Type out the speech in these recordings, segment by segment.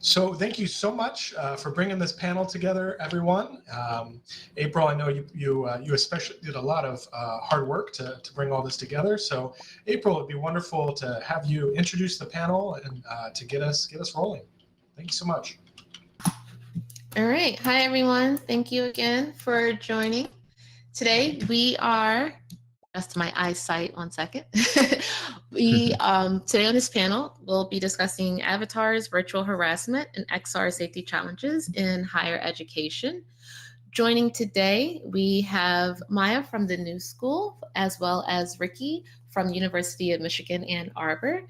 So thank you so much for bringing this panel together, everyone. April, I know you especially did a lot of hard work to bring all this together. So April, it'd be wonderful to have you introduce the panel and to get us rolling. Thank you so much. All right. Hi, everyone. Thank you again for joining. Today we are, just my eyesight, 1 second. Today on this panel, we'll be discussing avatars, virtual harassment, and XR safety challenges in higher education. Joining today, we have Maya from the New School, as well as Ricky from the University of Michigan, Ann Arbor.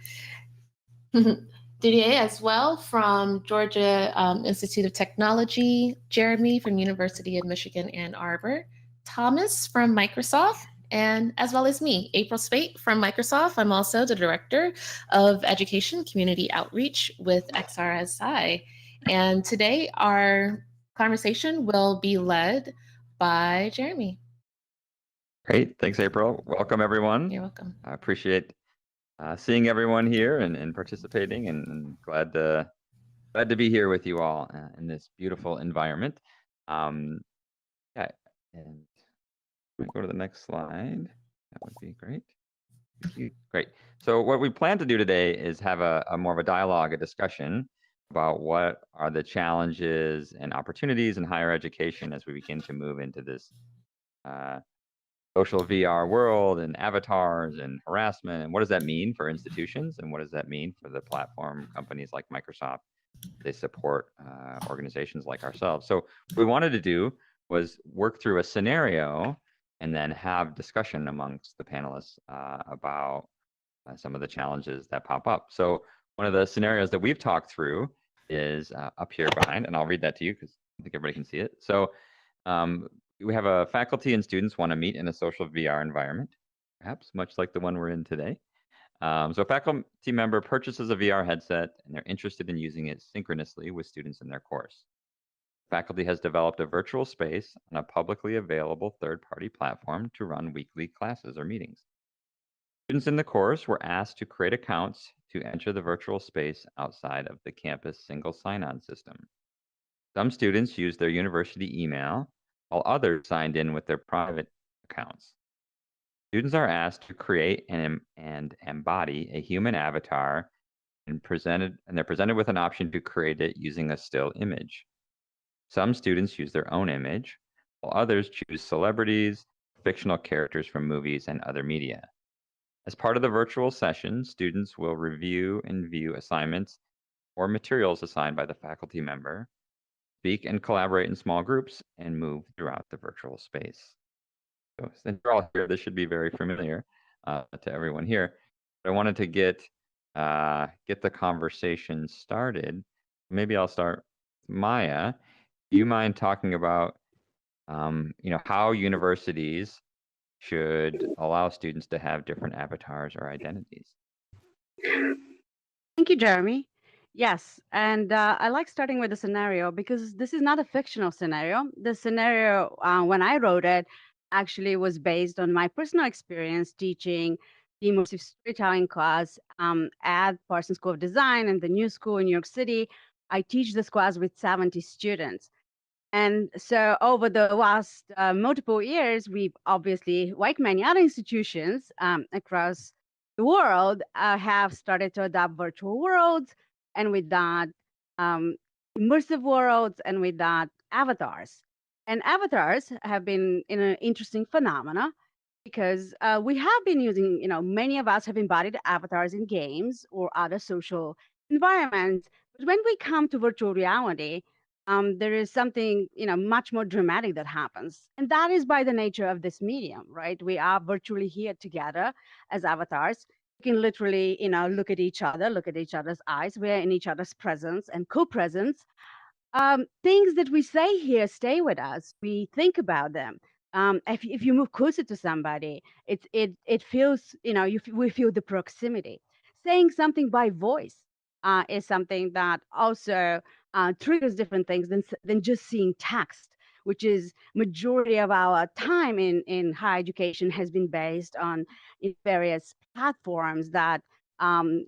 Didier as well from Georgia Institute of Technology, Jeremy from University of Michigan, Ann Arbor, Thomas from Microsoft, and as well as me, April Spate from Microsoft. I'm also the Director of Education Community Outreach with XRSI. And today our conversation will be led by Jeremy. Great, thanks April. Welcome everyone. You're welcome. I appreciate seeing everyone here and participating, and glad to be here with you all in this beautiful environment. Yeah, and we go to the next slide. That would be great. Great. So what we plan to do today is have a more of a dialogue, a discussion about what are the challenges and opportunities in higher education as we begin to move into this social VR world and avatars and harassment, and what does that mean for institutions, and what does that mean for the platform companies like Microsoft? They support organizations like ourselves. So what we wanted to do was work through a scenario and then have discussion amongst the panelists about some of the challenges that pop up. So one of the scenarios that we've talked through is up here behind, and I'll read that to you because I think everybody can see it. So we have a faculty and students want to meet in a social VR environment, perhaps much like the one we're in today. So a faculty member purchases a VR headset and they're interested in using it synchronously with students in their course. Faculty has developed a virtual space on a publicly available third-party platform to run weekly classes or meetings. Students in the course were asked to create accounts to enter the virtual space outside of the campus single sign-on system. Some students used their university email, while others signed in with their private accounts. Students are asked to create and embody a human avatar and they're presented with an option to create it using a still image. Some students use their own image, while others choose celebrities, fictional characters from movies, and other media. As part of the virtual session, students will review and view assignments or materials assigned by the faculty member, speak and collaborate in small groups, and move throughout the virtual space. So since you're all here, this should be very familiar to everyone here. But I wanted to get the conversation started. Maybe I'll start with Maya. Do you mind talking about how universities should allow students to have different avatars or identities? Thank you, Jeremy. Yes, and I like starting with a scenario because this is not a fictional scenario. The scenario, when I wrote it, actually was based on my personal experience teaching the immersive storytelling class at Parsons School of Design and the New School in New York City. I teach this class with 70 students. And so over the last multiple years, we've obviously, like many other institutions across the world, have started to adopt virtual worlds, and with that, immersive worlds, and with that, avatars. And avatars have been an interesting phenomena because we have been using, many of us have embodied avatars in games or other social environments. But when we come to virtual reality, there is something much more dramatic that happens, and that is by the nature of this medium, right? We are virtually here together as avatars. We can literally look at each other, look at each other's eyes. We're in each other's presence and co-presence. Things that we say here stay with us. We think about them. If you move closer to somebody, it feels, we feel the proximity. Saying something by voice is something that also triggers different things than just seeing text, which is majority of our time in higher education has been based on various platforms that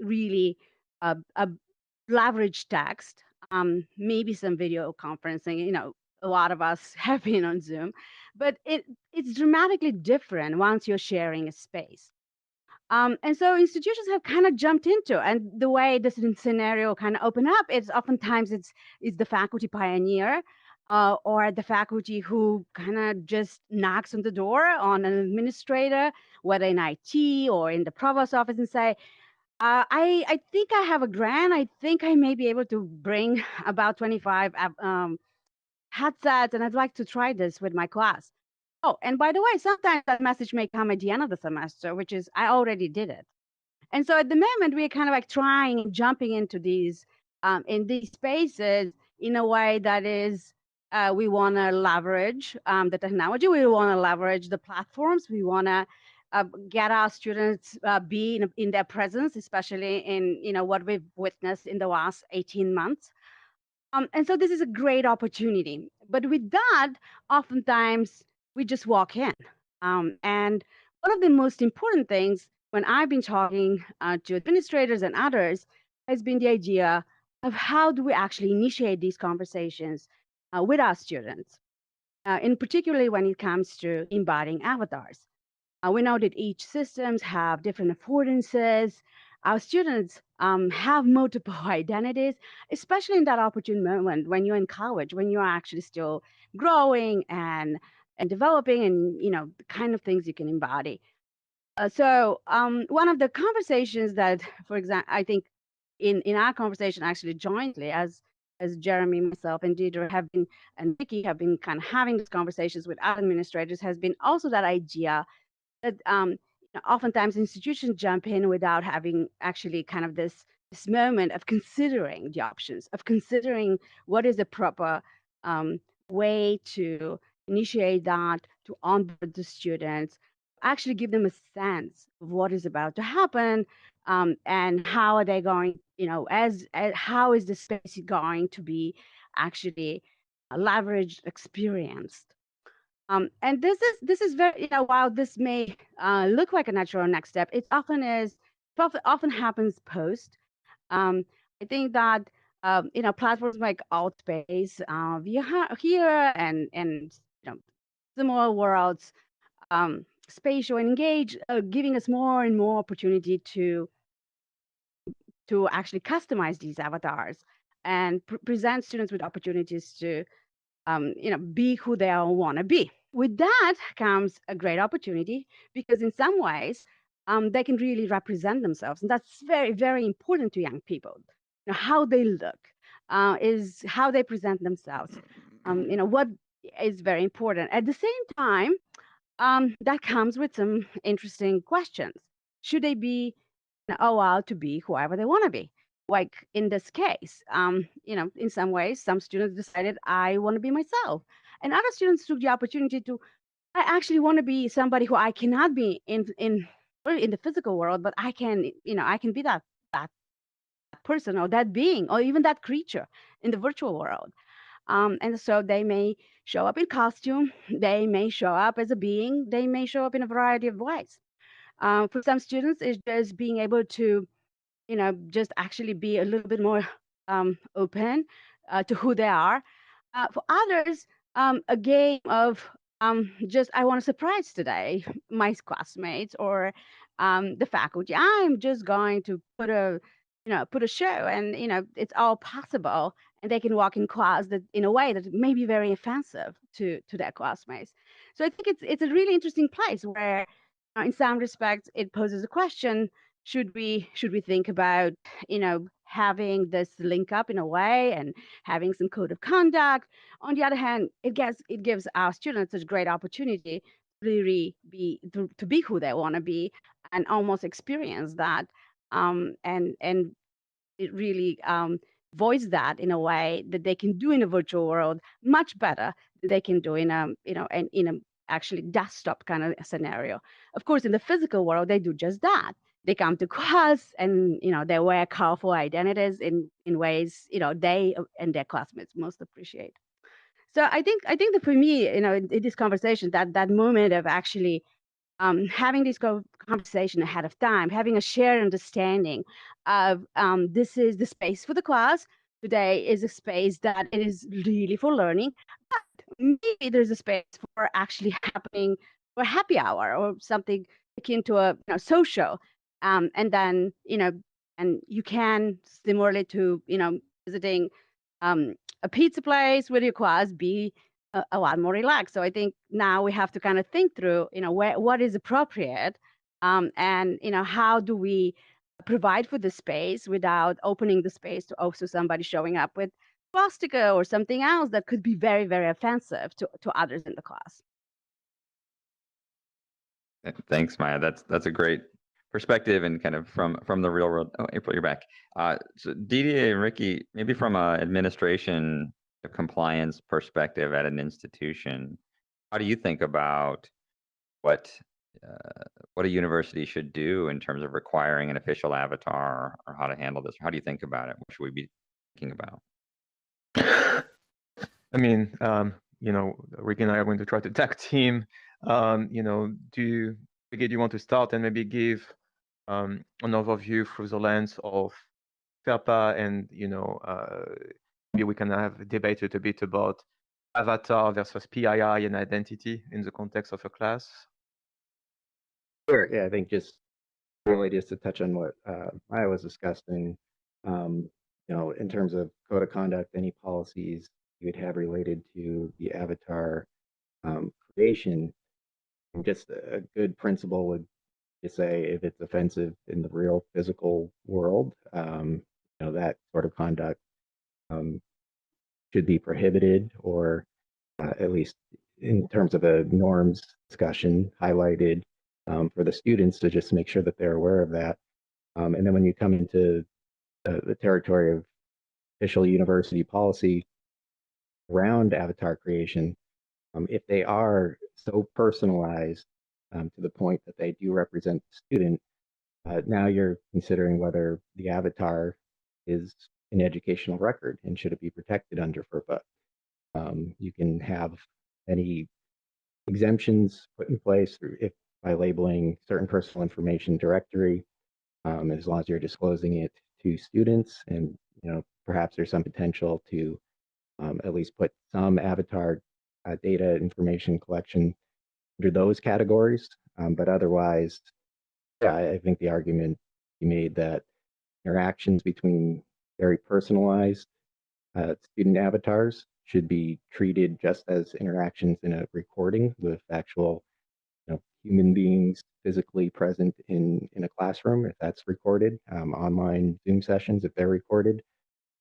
really leverage text maybe some video conferencing. A lot of us have been on Zoom, but it's dramatically different once you're sharing a space. And so institutions have kind of jumped into, and the way this scenario kind of open up is oftentimes it's the faculty pioneer, or the faculty who kind of just knocks on the door on an administrator, whether in IT or in the provost office, and say, I think I have a grant. I think I may be able to bring about 25 headsets, and I'd like to try this with my class. Oh, and by the way, sometimes that message may come at the end of the semester, which is, I already did it. And so at the moment, we're kind of like trying and jumping into these in these spaces in a way that is, we want to leverage the technology. We want to leverage the platforms. We want to get our students be in their presence, especially in what we've witnessed in the last 18 months. And so this is a great opportunity. But with that, oftentimes we just walk in. And one of the most important things when I've been talking to administrators and others has been the idea of how do we actually initiate these conversations with our students, in particularly when it comes to embodying avatars. We know that each systems have different affordances. Our students have multiple identities, especially in that opportune moment when you're in college, when you're actually still growing and developing, and the kind of things you can embody. So one of the conversations that, for example, I think in our conversation actually jointly, as Jeremy, myself, and Deidre have been, and Nikki have been kind of having these conversations with our administrators, has been also that idea that oftentimes institutions jump in without having actually kind of this moment of considering the options, of considering what is the proper way to initiate that, to onboard the students, actually give them a sense of what is about to happen, and how are they going, as how is the space going to be actually leveraged, experienced. And this is very, while this may look like a natural next step, it often is, often happens post. I think that platforms like Altspace, here, and similar worlds, spatial and engage, giving us more and more opportunity to actually customize these avatars and present students with opportunities to be who they all want to be. With that comes a great opportunity, because in some ways, they can really represent themselves. And that's very, very important to young people. How they look is how they present themselves. What is very important. At the same time, that comes with some interesting questions. Should they be allowed to be whoever they want to be? Like in this case, in some ways, some students decided, I want to be myself. And other students took the opportunity to, I actually want to be somebody who I cannot be in the physical world, but I can, I can be that person, or that being, or even that creature in the virtual world. And so they may show up in costume, they may show up as a being, they may show up in a variety of ways. For some students, it's just being able to, just actually be a little bit more open to who they are. For others, a game of just, I want to surprise today my classmates or the faculty. I'm just going to put a show, and it's all possible, and they can walk in class that in a way that may be very offensive to their classmates. So I think it's a really interesting place where, in some respects, it poses a question: should we think about having this link up in a way and having some code of conduct? On the other hand, it gives our students such great opportunity to really be who they want to be and almost experience that, and it really voice that in a way that they can do in a virtual world much better than they can do in a in a actually desktop kind of scenario. Of course, in the physical world, they do just that. They come to class and they wear colorful identities in ways they and their classmates most appreciate. So I think that for me, in this conversation, that moment of actually having this conversation ahead of time, having a shared understanding of this is the space for the class, today is a space that it is really for learning, but maybe there's a space for actually happening for happy hour or something akin to a social, and then and you can similarly to visiting a pizza place with your class be a lot more relaxed. So I think now we have to kind of think through what is appropriate, and how do we provide for the space without opening the space to also somebody showing up with swastika or something else that could be very, very offensive to others in the class. Thanks, Maya. That's a great perspective and kind of from the real world. Oh, April, you're back. So Didier and Ricky, maybe from an administration compliance perspective at an institution, how do you think about what a university should do in terms of requiring an official avatar or how to handle this? How do you think about it? What should we be thinking about? I mean, Ricky and I are going to try to tag team. Ricky, do you want to start and maybe give an overview through the lens of FERPA, and maybe we can have a debate a bit about avatar versus PII and identity in the context of a class? Sure. Yeah, I think just really just to touch on what Maya was discussing, in terms of code of conduct, any policies you would have related to the avatar creation, just a good principle would just say if it's offensive in the real physical world, that sort of conduct should be prohibited, or at least in terms of a norms discussion highlighted for the students to just make sure that they're aware of that. And then when you come into the territory of official university policy around avatar creation, if they are so personalized to the point that they do represent the student, now you're considering whether the avatar is an educational record and should it be protected under FERPA. You can have any exemptions put in place by labeling certain personal information directory, as long as you're disclosing it to students, and perhaps there's some potential to at least put some avatar data information collection under those categories. But otherwise, yeah, I think the argument you made that interactions between very personalized student avatars should be treated just as interactions in a recording with actual human beings physically present in a classroom, if that's recorded, online Zoom sessions, if they're recorded.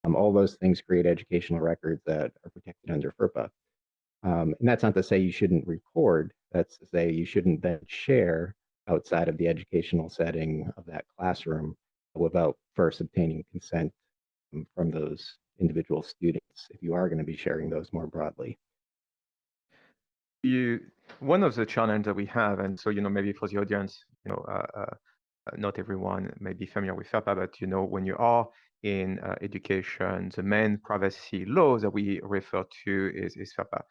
All those things create educational records that are protected under FERPA. And that's not to say you shouldn't record, that's to say you shouldn't then share outside of the educational setting of that classroom without first obtaining consent from those individual students, if you are going to be sharing those more broadly. One of the challenges that we have, and so maybe for the audience, not everyone may be familiar with FERPA, but when you are in education, the main privacy law that we refer to is FERPA,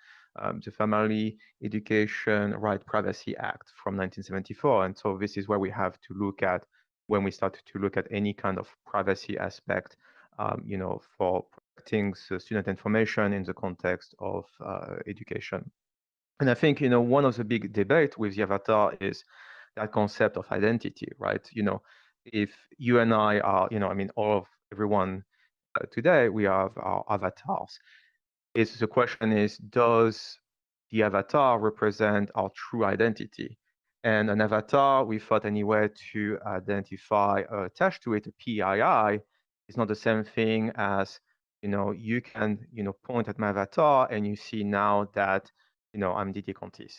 the Family Education Right Privacy Act from 1974. And so this is where we have to look at when we start to look at any kind of privacy aspect, for protecting the student information in the context of education. And I think, one of the big debate with the avatar is that concept of identity, right? If you and I are, everyone today, we have our avatars. The question is, does the avatar represent our true identity? And an avatar, we thought anyway, to identify or attach to it a PII is not the same thing as, you can, point at my avatar and you see now that, I'm Didier Contis.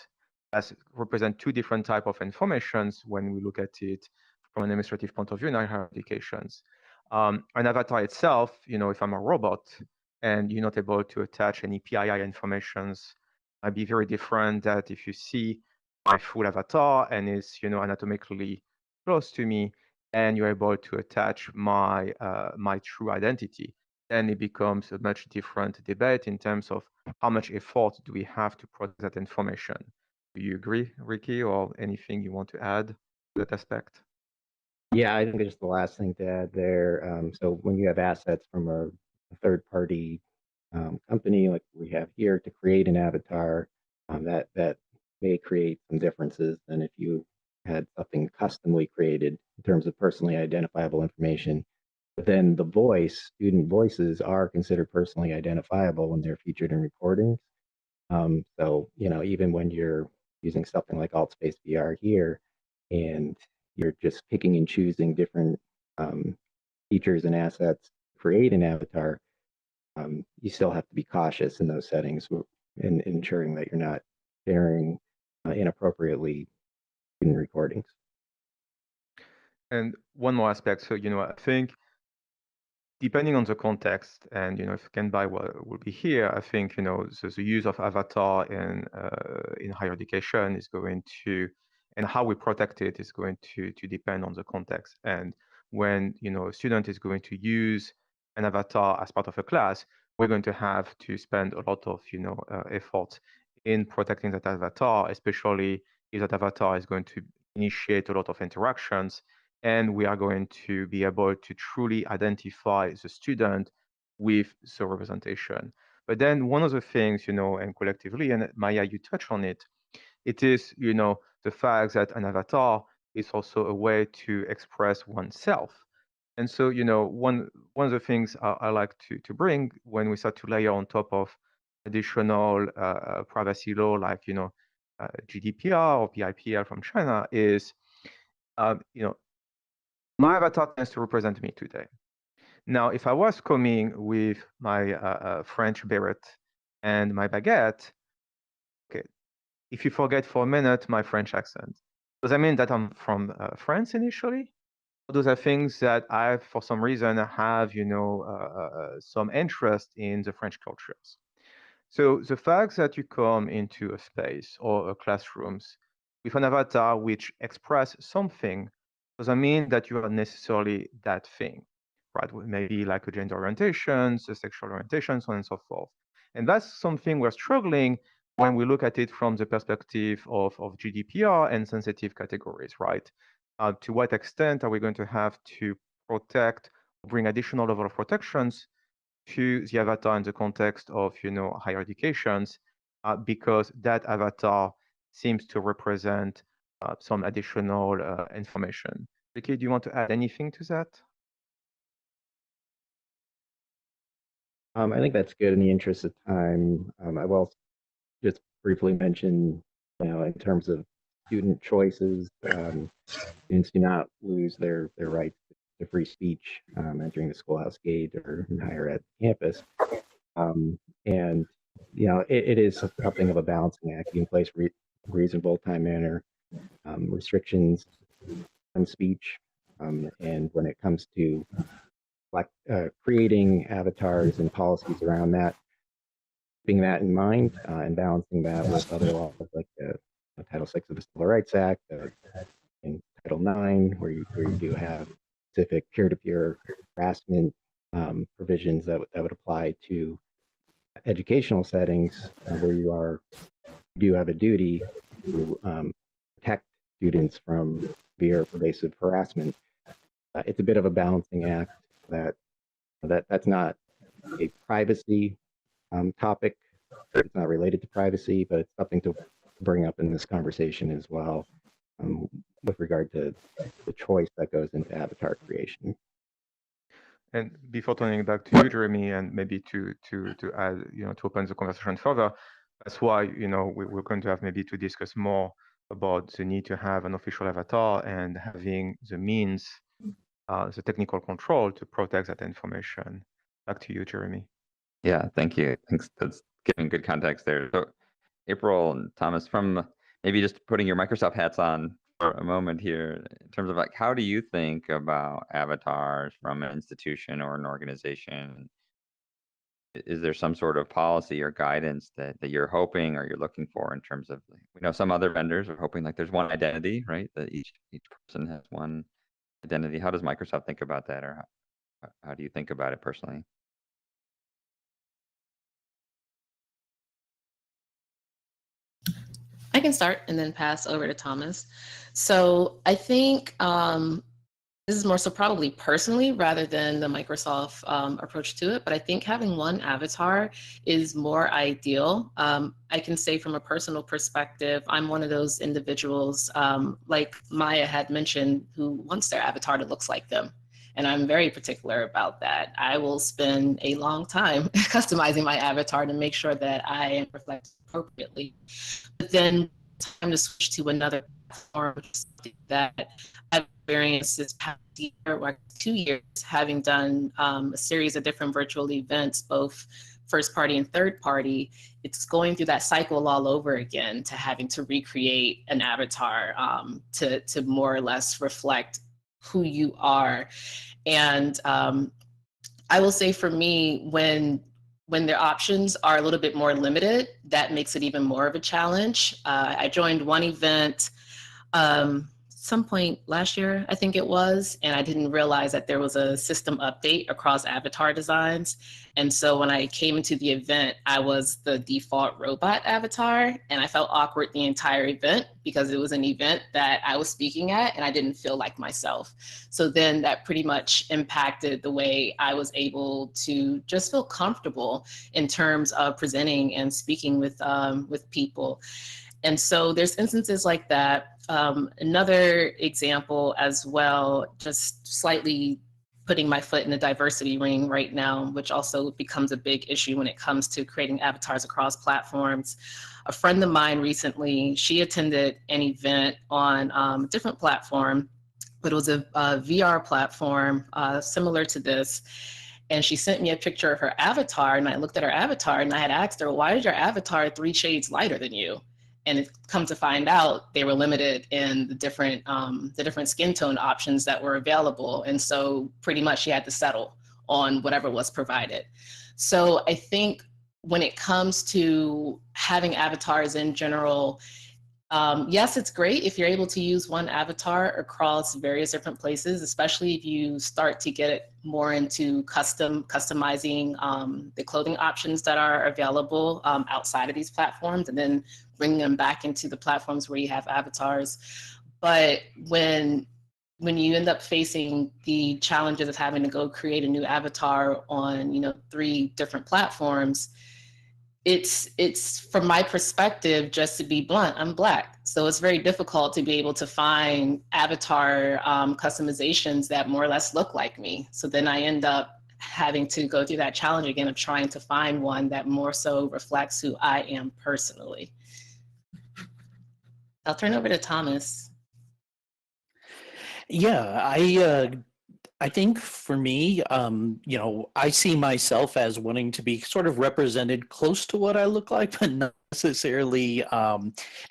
That represent two different type of informations when we look at it from an administrative point of view in higher educations. An avatar itself, if I'm a robot and you're not able to attach any PII informations, might be very different that if you see my full avatar and is, anatomically close to me, and you're able to attach my my true identity, then it becomes a much different debate in terms of how much effort do we have to process that information. Do you agree, Ricky, or anything you want to add to that aspect? Yeah, I think just the last thing to add there. So when you have assets from a third-party company like we have here to create an avatar, that may create some differences than if you had something customly created in terms of personally identifiable information. But then the student voices are considered personally identifiable when they're featured in recordings. So, even when you're using something like AltSpace VR here, and you're just picking and choosing different features and assets to create an avatar, you still have to be cautious in those settings in ensuring that you're not sharing inappropriately in recordings. And one more aspect. So, I think depending on the context and, if Ken buy what will be here, I think, the use of avatar in higher education is going to, and how we protect it is going to depend on the context. And when, a student is going to use an avatar as part of a class, we're going to have to spend a lot of, effort in protecting that avatar, especially if that avatar is going to initiate a lot of interactions, and we are going to be able to truly identify the student with the representation. But then one of the things, and collectively, and Maya, you touch on it, it is, the fact that an avatar is also a way to express oneself. And so, one of the things I like to bring when we start to layer on top of additional privacy law, like, GDPR or PIPL from China is, my avatar tends to represent me today. Now, if I was coming with my French beret and my baguette, okay, if you forget for a minute my French accent, does that mean that I'm from France initially? Or those are things that I, for some reason, have, some interest in the French cultures. So the fact that you come into a space or a classrooms with an avatar which express something doesn't mean that you are necessarily that thing, right? Maybe like a gender orientation, a sexual orientation, so on and so forth. And that's something we're struggling when we look at it from the perspective of GDPR and sensitive categories, right? To what extent are we going to have to protect, bring additional level of protections to the avatar in the context of, higher educations, because that avatar seems to represent some additional information. Vicky, do you want to add anything to that? I think that's good in the interest of time. I will just briefly mention, in terms of student choices, students do not lose their right to free speech entering the schoolhouse gate or in higher ed campus. And, it is something of a balancing act. You can place reasonable time, manner restrictions on speech. And when it comes to creating avatars and policies around that, keeping that in mind and balancing that with other laws like Title VI of the Civil Rights Act and Title IX, where you do have specific peer-to-peer harassment provisions that would apply to educational settings where you do have a duty to protect students from severe or pervasive harassment. It's a bit of a balancing act that's not a privacy topic. It's not related to privacy, but it's something to bring up in this conversation as well with regard to the choice that goes into avatar creation. And before turning it back to you, Jeremy, and maybe to add, to open the conversation further, that's why, we're going to have maybe to discuss more about the need to have an official avatar and having the means, the technical control to protect that information. Back to you, Jeremy. Yeah, thank you. Thanks. That's giving good context there. So April and Thomas, from maybe just putting your Microsoft hats on for a moment here, in terms of like, how do you think about avatars from an institution or an organization? Is there some sort of policy or guidance that you're hoping or you're looking for in terms of, we know some other vendors are hoping like there's one identity, right? That each person has one identity. How does Microsoft think about that, or how do you think about it personally? I can start and then pass over to Thomas. So I think this is more so probably personally rather than the Microsoft approach to it, but I think having one avatar is more ideal. I can say from a personal perspective, I'm one of those individuals, like Maya had mentioned, who wants their avatar to look like them. And I'm very particular about that. I will spend a long time customizing my avatar to make sure that I am reflected appropriately. But then time to switch to another platform, that I've experienced this past year or 2 years, having done a series of different virtual events, both first party and third party. It's going through that cycle all over again, to having to recreate an avatar to more or less reflect who you are. And I will say for me, when their options are a little bit more limited, that makes it even more of a challenge. I joined one event some point last year, I think it was, and I didn't realize that there was a system update across avatar designs. And so when I came into the event, I was the default robot avatar, and I felt awkward the entire event because it was an event that I was speaking at and I didn't feel like myself. So then that pretty much impacted the way I was able to just feel comfortable in terms of presenting and speaking with people. And so there's instances like that. Another example as well, just slightly putting my foot in the diversity ring right now, which also becomes a big issue when it comes to creating avatars across platforms. A friend of mine recently, she attended an event on a different platform, but it was a VR platform similar to this. And she sent me a picture of her avatar, and I looked at her avatar and I had asked her, why is your avatar 3 shades lighter than you? And it come to find out they were limited in the different skin tone options that were available. And so pretty much she had to settle on whatever was provided. So I think when it comes to having avatars in general, yes, it's great if you're able to use one avatar across various different places, especially if you start to get it more into customizing the clothing options that are available outside of these platforms, and then bringing them back into the platforms where you have avatars. But when you end up facing the challenges of having to go create a new avatar on 3 different platforms, it's from my perspective, just to be blunt, I'm Black. So it's very difficult to be able to find avatar customizations that more or less look like me. So then I end up having to go through that challenge again of trying to find one that more so reflects who I am personally. I'll turn over to Thomas. Yeah, I think for me, I see myself as wanting to be sort of represented close to what I look like, but not necessarily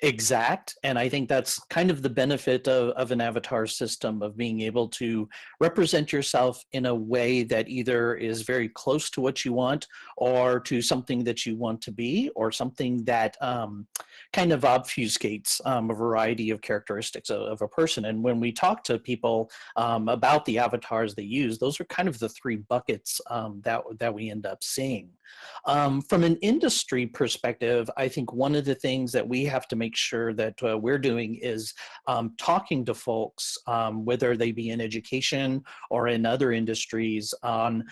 exact. And I think that's kind of the benefit of an avatar system, of being able to represent yourself in a way that either is very close to what you want, or to something that you want to be, or something that kind of obfuscates a variety of characteristics of a person. And when we talk to people about the avatars they use, those are kind of the 3 buckets that we end up seeing. From an industry perspective, I think one of the things that we have to make sure that we're doing is talking to folks, whether they be in education or in other industries, on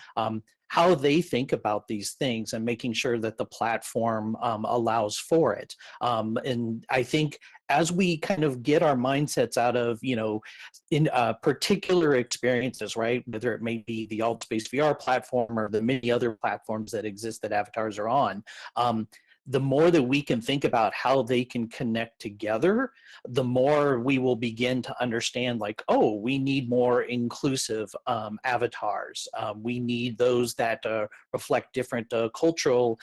how they think about these things, and making sure that the platform allows for it. And I think as we kind of get our mindsets out of, in particular experiences, right, whether it may be the AltSpace VR platform or the many other platforms that exist that avatars are on, the more that we can think about how they can connect together, the more we will begin to understand, like, oh, we need more inclusive avatars. We need those that reflect different cultural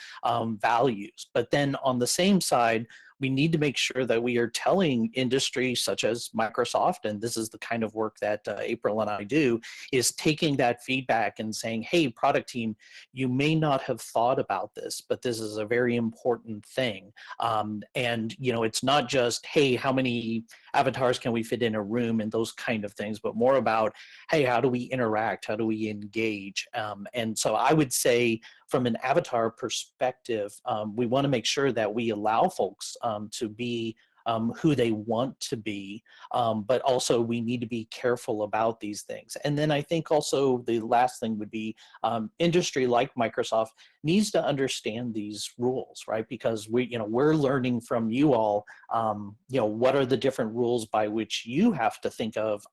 values. But then on the same side, we need to make sure that we are telling industries such as Microsoft, and this is the kind of work that April and I do, is taking that feedback and saying, hey, product team, you may not have thought about this, but this is a very important thing. And it's not just, hey, how many avatars can we fit in a room and those kind of things, but more about, hey, how do we interact? How do we engage? And so I would say, from an avatar perspective, we want to make sure that we allow folks to be who they want to be, but also we need to be careful about these things. And then I think also the last thing would be industry like Microsoft needs to understand these rules, right? Because we're learning from you all, what are the different rules by which you have to think of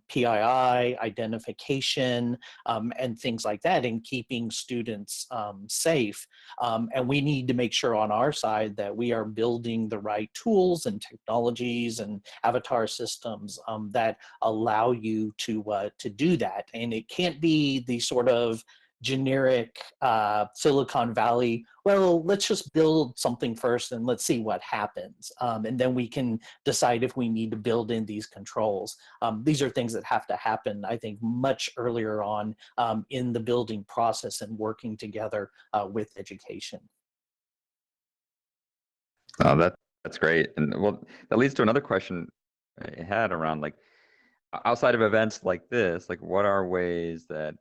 PII, identification, and things like that, and keeping students safe. And we need to make sure on our side that we are building the right tools and technologies and avatar systems that allow you to do that. And it can't be the sort of generic Silicon Valley, well, let's just build something first and let's see what happens. And then we can decide if we need to build in these controls. These are things that have to happen, I think, much earlier on in the building process and working together with education. Oh, that's great. And well, that leads to another question I had around, like, outside of events like this, like, what are ways that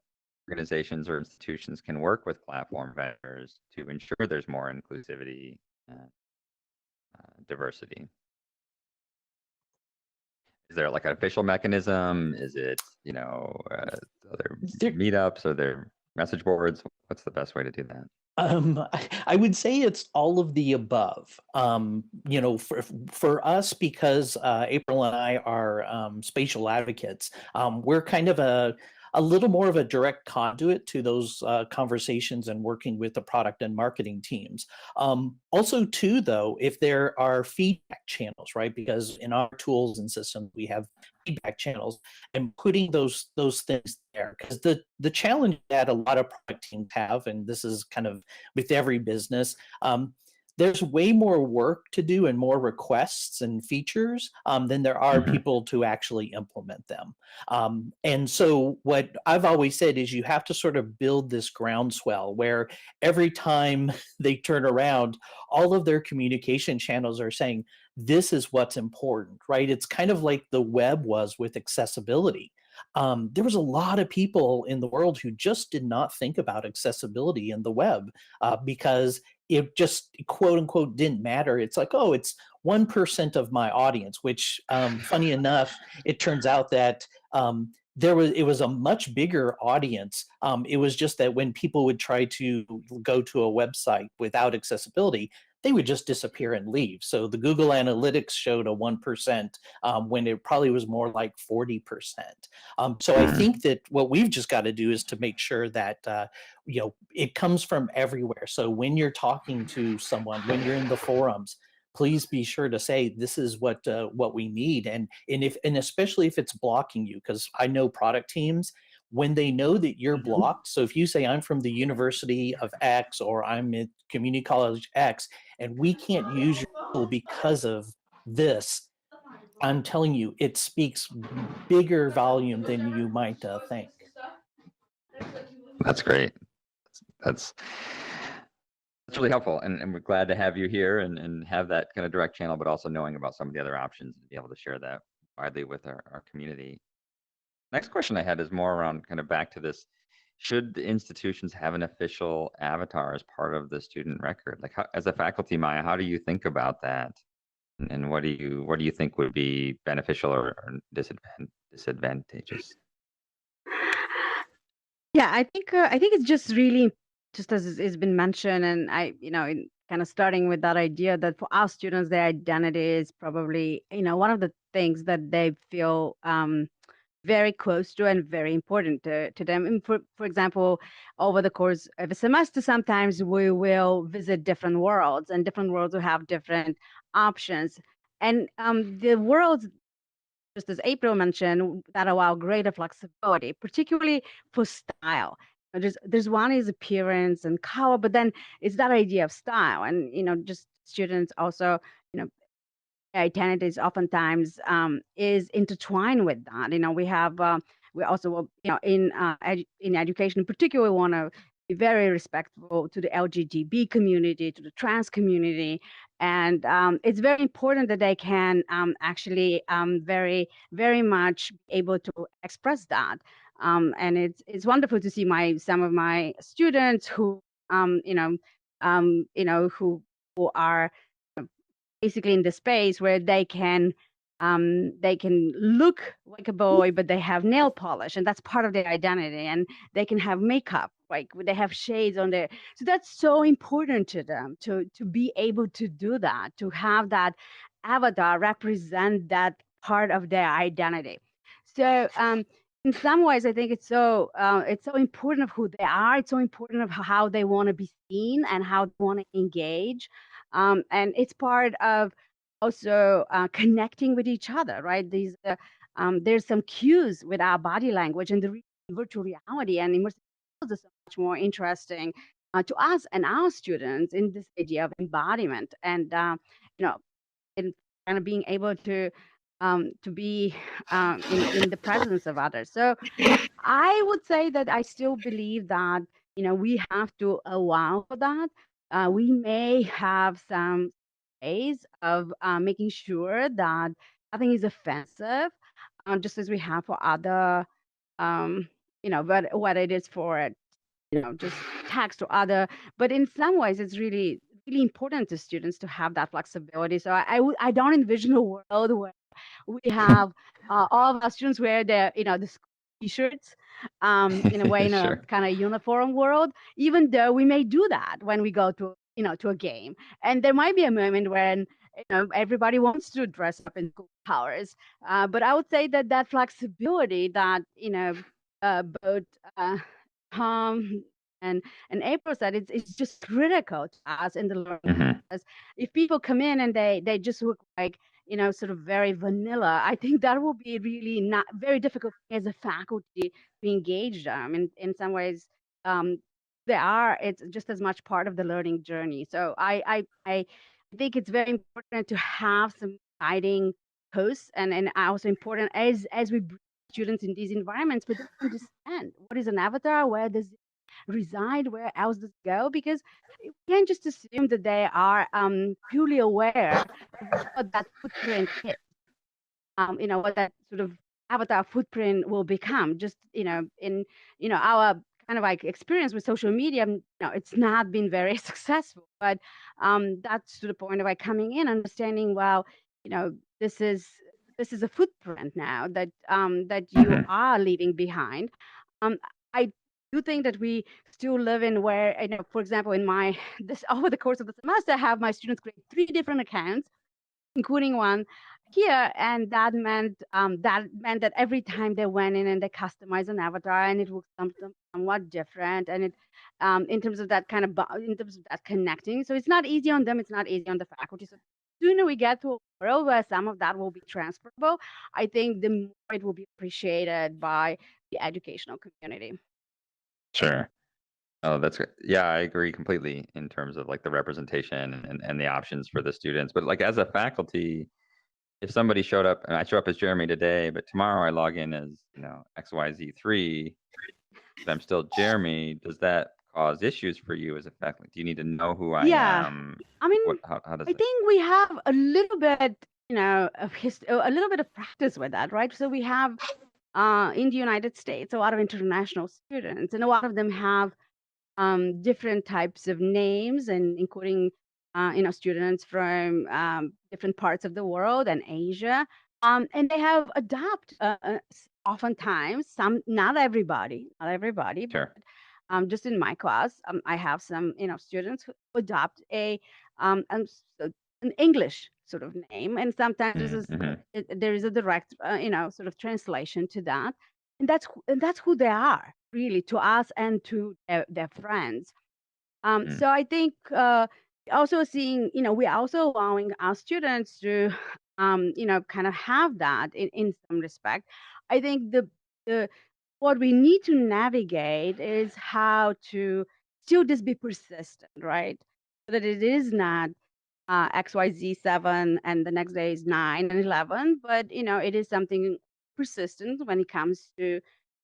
organizations or institutions can work with platform vendors to ensure there's more inclusivity and diversity? Is there like an official mechanism? Is it, other meetups or their message boards? What's the best way to do that? I would say it's all of the above. For us, because April and I are spatial advocates, we're kind of a little more of a direct conduit to those conversations and working with the product and marketing teams. Also, too, though, if there are feedback channels, right? Because in our tools and systems, we have feedback channels, and putting those things there, because the challenge that a lot of product teams have, and this is kind of with every business, there's way more work to do and more requests and features than there are people to actually implement them. And so what I've always said is you have to sort of build this groundswell where every time they turn around, all of their communication channels are saying, this is what's important, right? It's kind of like the web was with accessibility. There was a lot of people in the world who just did not think about accessibility in the web because it just, quote unquote, didn't matter. It's like, oh, it's 1% of my audience, which funny enough, it turns out that it was a much bigger audience. It was just that when people would try to go to a website without accessibility, they would just disappear and leave. So the Google Analytics showed a 1% when it probably was more like 40%. So I think that what we've just got to do is to make sure that it comes from everywhere. So when you're talking to someone, when you're in the forums, please be sure to say this is what we need, and especially if it's blocking you, because I know product teams, when they know that you're blocked. So if you say I'm from the University of X or I'm at Community College X and we can't use your tool because of this, I'm telling you, it speaks bigger volume than you might think. That's great. That's really helpful, and we're glad to have you here and have that kind of direct channel, but also knowing about some of the other options and be able to share that widely with our community. Next question I had is more around kind of back to this. Should the institutions have an official avatar as part of the student record? Like, as a faculty, Maya, how do you think about that? And what do you think would be beneficial or disadvantageous? Yeah, I think it's just really, just as it's been mentioned, and in kind of starting with that idea that for our students, their identity is probably one of the things that they feel very close to and very important to them. And for example, over the course of a semester, sometimes we will visit different worlds, and different worlds will have different options. And the worlds, just as April mentioned, that allow greater flexibility, particularly for style. There's one is appearance and color, but then it's that idea of style, and just students also, identities oftentimes is intertwined with that. We have we also in education in particular, we want to be very respectful to the LGBT community, to the trans community, and it's very important that they can actually very, very much be able to express that. And it's wonderful to see some of my students who who are basically in the space where they can look like a boy, but they have nail polish, and that's part of their identity. And they can have makeup, like they have shades on their. So that's so important to them to be able to do that, to have that avatar represent that part of their identity. So in some ways, I think it's so important of who they are. It's so important of how they want to be seen and how they want to engage, and it's part of also connecting with each other, right? There's some cues with our body language, and the virtual reality and immersive worlds are so much more interesting to us and our students in this idea of embodiment, and you know, in kind of being able to be in the presence of others. So I would say that I still believe that we have to allow for that. We may have some ways of making sure that nothing is offensive, just as we have for other, but what it is for just text or other. But in some ways, it's really really important to students to have that flexibility. So I don't envision a world where we have all of our students wear their the school t-shirts in a way, in a Sure. kind of uniform world, even though we may do that when we go to to a game. And there might be a moment when everybody wants to dress up in school colors, but I would say that that flexibility that both Tom and April said, it's just critical to us in the learning Mhm. process. If people come in and they just look like sort of very vanilla, I think that will be really not very difficult as a faculty to engage them. In some ways, it's just as much part of the learning journey. So I think it's very important to have some guiding posts, and also important as we bring students in these environments, but they understand what is an avatar, where does it reside, where else does it go, because we can't just assume that they are purely aware of what that footprint is, what that sort of avatar footprint will become. Just in our kind of like experience with social media, it's not been very successful. But that's to the point of like coming in, understanding, well, this is a footprint now that that you Mhm. are leaving behind. I do think that we still live in where, for example, in my this over the course of the semester, I have my students create 3 different accounts, including one here, and that every time they went in and they customized an avatar, and it looked somewhat different, and it in terms of that kind of in terms of that connecting. So it's not easy on them, it's not easy on the faculty. So the sooner we get to a world where some of that will be transferable, I think the more it will be appreciated by the educational community. Sure. Oh, that's great. Yeah, I agree completely in terms of like the representation and the options for the students. But like as a faculty, if somebody showed up and I show up as Jeremy today, but tomorrow I log in as, XYZ3, but I'm still Jeremy, does that cause issues for you as a faculty? Do you need to know who I Yeah, am? I mean, How does I it? think we have a little bit, a little bit of practice with that, right? So we have in the United States a lot of international students, and a lot of them have different types of names, and including students from different parts of the world and Asia, and they have adopted oftentimes, some, not everybody, but Sure. just in my class, I have some students who adopt an English sort of name, and sometimes Mm-hmm. there is a direct sort of translation to that, and that's who they are really to us and to their friends. So I think also seeing, we're also allowing our students to, kind of have that in some respect. I think the what we need to navigate is how to still just be persistent, right? So that it is not XYZ7 and the next day is 9 and 11, but it is something persistent when it comes to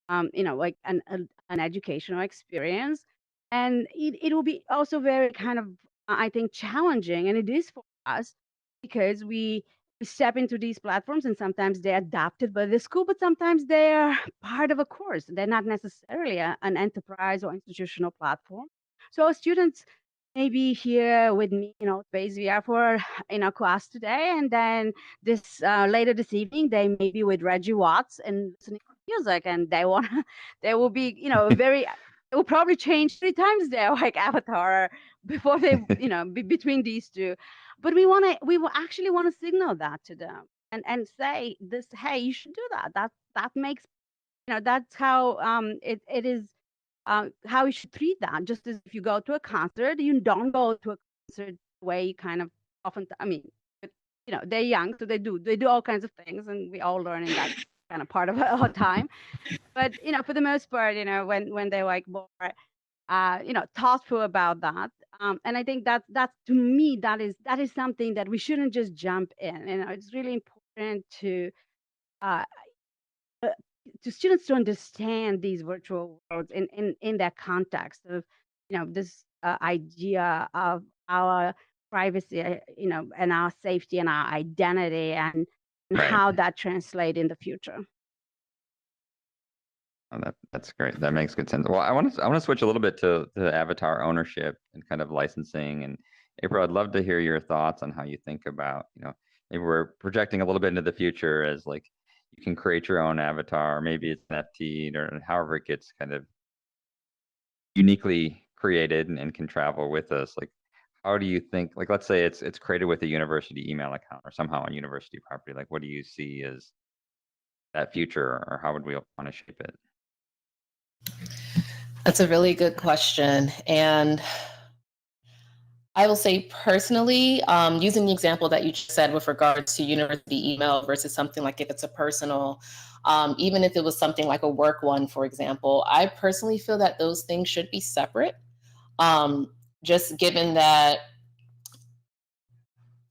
like an educational experience. And it will be also very kind of, I think, challenging, and it is for us, because we step into these platforms, and sometimes they're adapted by the school, but sometimes they're part of a course. They're not necessarily an enterprise or institutional platform. So our students maybe here with me, space VR for class today, and then this later this evening they may be with Reggie Watts and listening to music, and they will be very. It will probably change 3 times their like avatar before they be between these two, but we will actually want to signal that to them and say this, hey, you should do that. That makes that's how it is how you should treat that. Just as if you go to a concert, you don't go to a concert the way you kind of often. I mean, they're young, so they do all kinds of things, and we all learn in that kind of part of our time. But for the most part, when they're like more, thoughtful about that. And I think that's to me that is something that we shouldn't just jump in. It's really important uh, to students to understand these virtual worlds in that context of this idea of our privacy, and our safety and our identity, and Right. how that translates in the future. Oh, that's great. That makes good sense. Well, I want to switch a little bit to the avatar ownership and kind of licensing. And April, I'd love to hear your thoughts on how you think about, maybe we're projecting a little bit into the future as like you can create your own avatar, maybe it's NFT or however it gets kind of uniquely created and can travel with us. Like, how do you think, like, let's say it's created with a university email account or somehow on university property, like what do you see as that future, or how would we want to shape it? That's a really good question. And I will say personally, using the example that you just said with regards to university email versus something like if it's a personal, even if it was something like a work one, for example, I personally feel that those things should be separate. Just given that,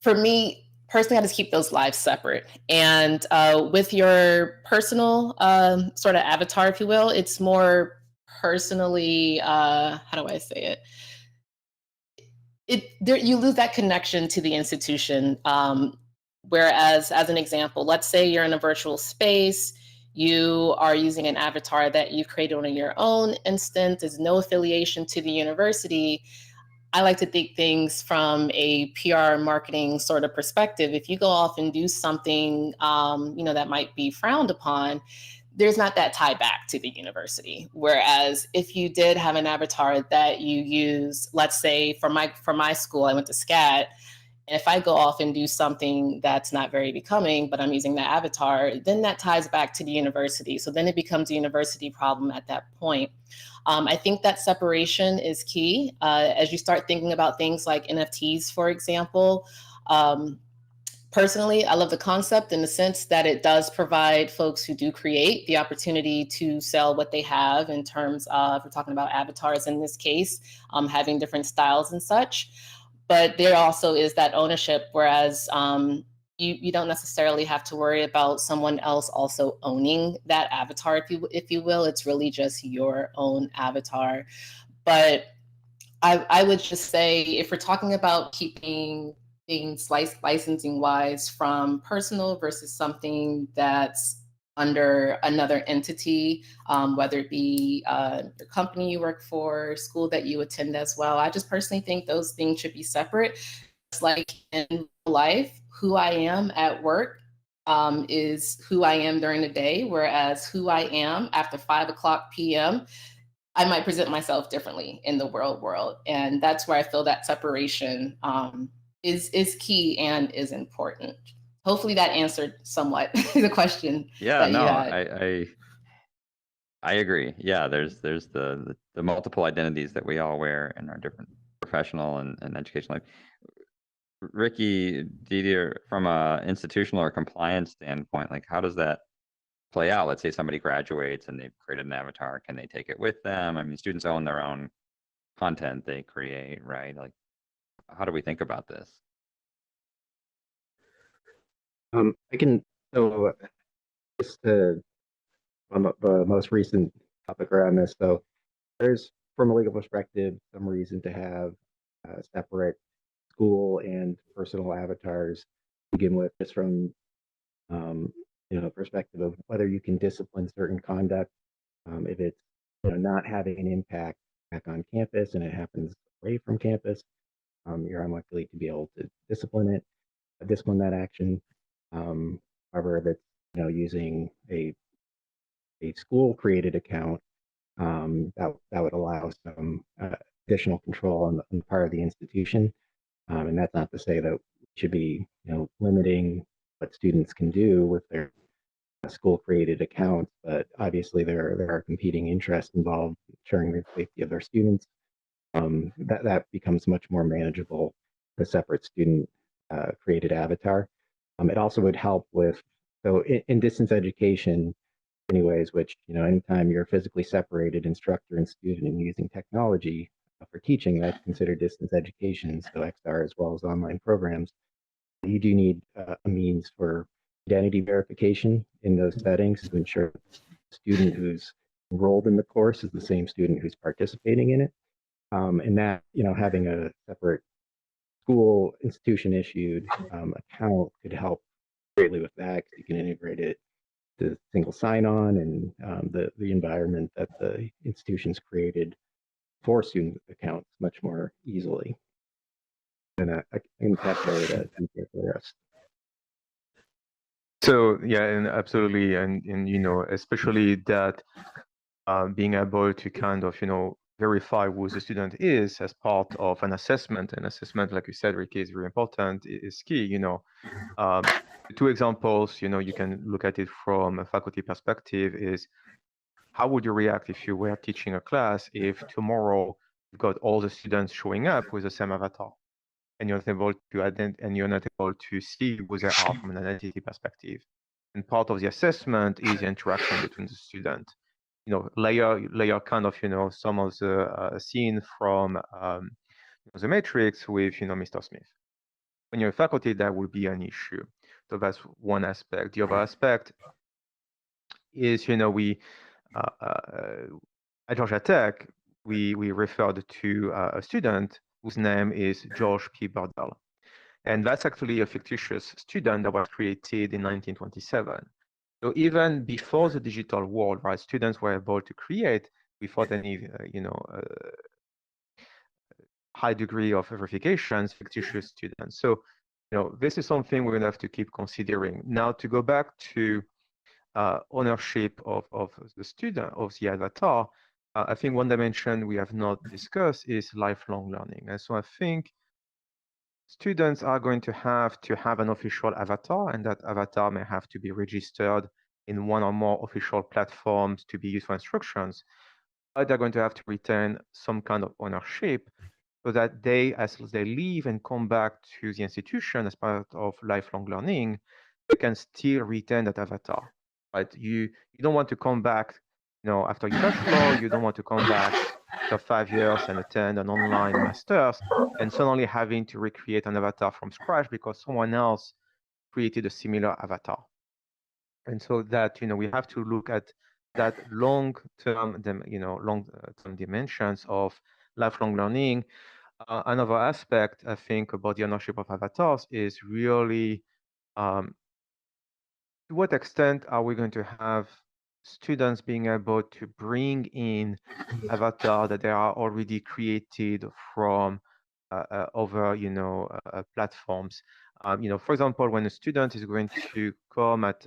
for me, personally, I just keep those lives separate. And with your personal sort of avatar, if you will, it's more personally, how do I say it? You lose that connection to the institution. Whereas, as an example, let's say you're in a virtual space, you are using an avatar that you've created on your own instance, there's no affiliation to the university. I like to think things from a PR marketing sort of perspective. If you go off and do something, that might be frowned upon, there's not that tie back to the university. Whereas if you did have an avatar that you use, let's say for my school, I went to SCAT, and if I go off and do something that's not very becoming, but I'm using that avatar, then that ties back to the university. So then it becomes a university problem at that point. I think that separation is key. As you start thinking about things like NFTs, for example, personally, I love the concept in the sense that it does provide folks who do create the opportunity to sell what they have in terms of, we're talking about avatars in this case, having different styles and such. But there also is that ownership, whereas you don't necessarily have to worry about someone else also owning that avatar, if you will. It's really just your own avatar. But I would just say, if we're talking about keeping things licensing wise from personal versus something that's under another entity, whether it be your company you work for, school that you attend as well, I just personally think those things should be separate. It's like in life, who I am at work is who I am during the day, whereas who I am after 5:00 p.m., I might present myself differently in the world. And that's where I feel that separation is key and is important. Hopefully that answered somewhat the question. Yeah, that no, you had. I agree. Yeah, there's the multiple identities that we all wear in our different professional and educational life. Ricky, Didier, from a institutional or compliance standpoint, like how does that play out? Let's say somebody graduates and they've created an avatar. Can they take it with them? I mean, students own their own content they create, right? Like, how do we think about this? I can, so just on the most recent topic around this, so there's, from a legal perspective, some reason to have separate school and personal avatars to begin with, just from perspective of whether you can discipline certain conduct if it's not having an impact back on campus and it happens away from campus, you're unlikely to be able to discipline that action. However, if it's using a school created account, that would allow some additional control on the part of the institution. And that's not to say that we should be limiting what students can do with their school created accounts, but obviously there are competing interests involved, ensuring the safety of their students. That becomes much more manageable, the separate student created avatar. It also would help with, so in distance education anyways, which anytime you're physically separated instructor and student and using technology for teaching, that's considered distance education, so XR as well as online programs. You do need a means for identity verification in those settings to ensure the student who's enrolled in the course is the same student who's participating in it. And that, having a separate school institution issued account could help greatly with that, because you can integrate it to single sign-on and the environment that the institution's created for student accounts much more easily. And I can capture that for the rest. So yeah, and absolutely, and especially that being able to kind of verify who the student is as part of an assessment. And assessment, like you said, Ricky, is very important, is key. Two examples, you can look at it from a faculty perspective is, how would you react if you were teaching a class if tomorrow you've got all the students showing up with the same avatar, and you're not able to see who they are from an identity perspective? And part of the assessment is the interaction between the student. Layer kind of some of the scene from the Matrix with Mr. Smith. When you're a faculty, that will be an issue. So that's one aspect. The other aspect is we at Georgia Tech we referred to a student whose name is George P. Burdell, and that's actually a fictitious student that was created in 1927. So even before the digital world, right, students were able to create without any, high degree of verifications, fictitious students. So, this is something we're going to have to keep considering. Now, to go back to ownership of the student, of the avatar, I think one dimension we have not discussed is lifelong learning. And so I think students are going to have an official avatar, and that avatar may have to be registered in one or more official platforms to be used for instructions, but they're going to have to retain some kind of ownership so that they, as they leave and come back to the institution as part of lifelong learning, they can still retain that avatar. Right? You don't want to come back, after you bachelor, you don't want to come back after 5 years and attend an online master's and suddenly having to recreate an avatar from scratch because someone else created a similar avatar. And so that, we have to look at that long-term dimensions of lifelong learning. Another aspect, I think, about the ownership of avatars is really to what extent are we going to have students being able to bring in avatar that they are already created from other platforms. For example, when a student is going to come at